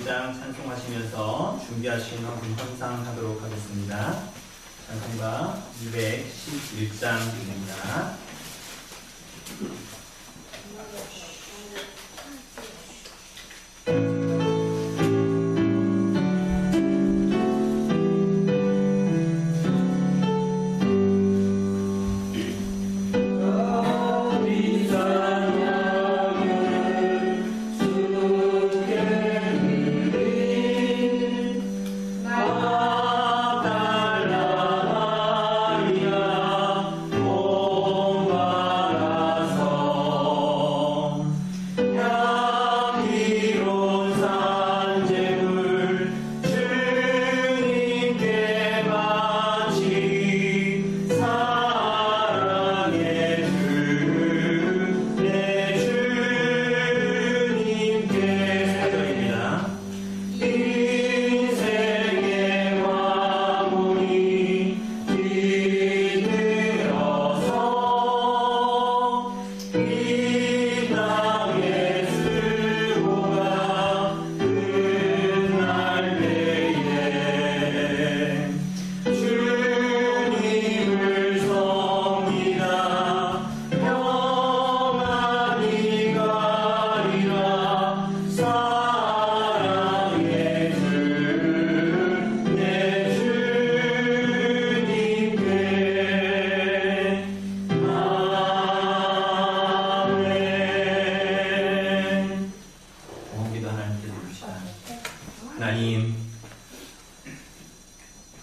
찬송하시면서 준비하신 헌금 헌상하도록 하겠습니다. 찬송가 211장입니다.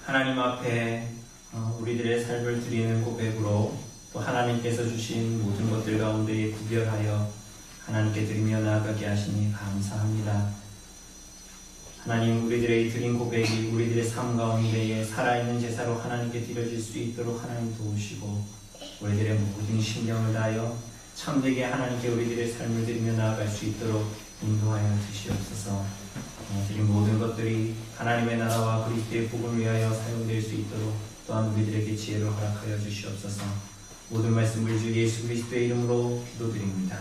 하나님 앞에 우리들의 삶을 드리는 고백으로 또 하나님께서 주신 모든 것들 가운데 구별하여 하나님께 드리며 나아가게 하시니 감사합니다. 하나님, 우리들의 드린 고백이 우리들의 삶 가운데에 살아있는 제사로 하나님께 드려질 수 있도록 하나님 도우시고 우리들의 모든 신경을 다하여 참되게 하나님께 우리들의 삶을 드리며 나아갈 수 있도록 인도하여 주시옵소서. 드린 모든 것들이 하나님의 나라와 그리스도의 복음을 위하여 사용될 수 있도록 또한 우리들에게 지혜를 허락하여 주시옵소서. 모든 말씀을 주 예수 그리스도의 이름으로 기도드립니다.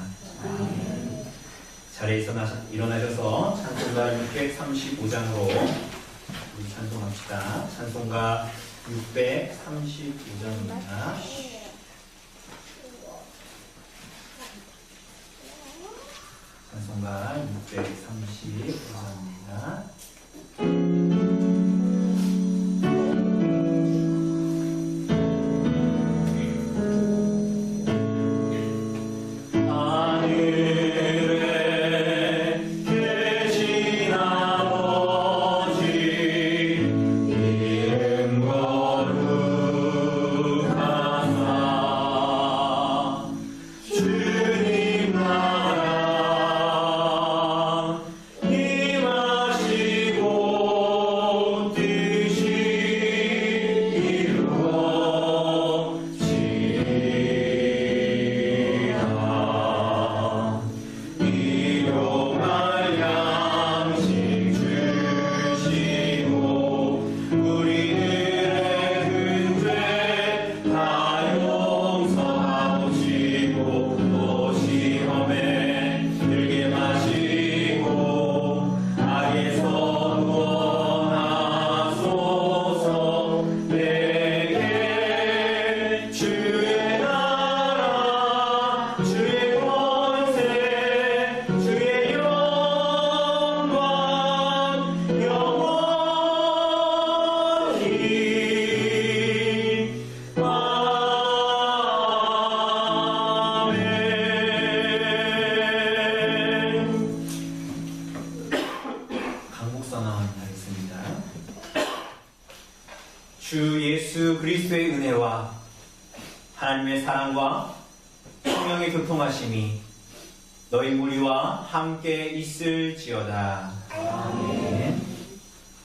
자리에서 일어나셔서 찬송가 635장으로 우리 찬송합시다. 찬송가 635장입니다. 찬송가 635장입니다. 주 예수 그리스도의 은혜와 하나님의 사랑과 성령의 교통하심이 너희 무리와 함께 있을지어다. 아멘.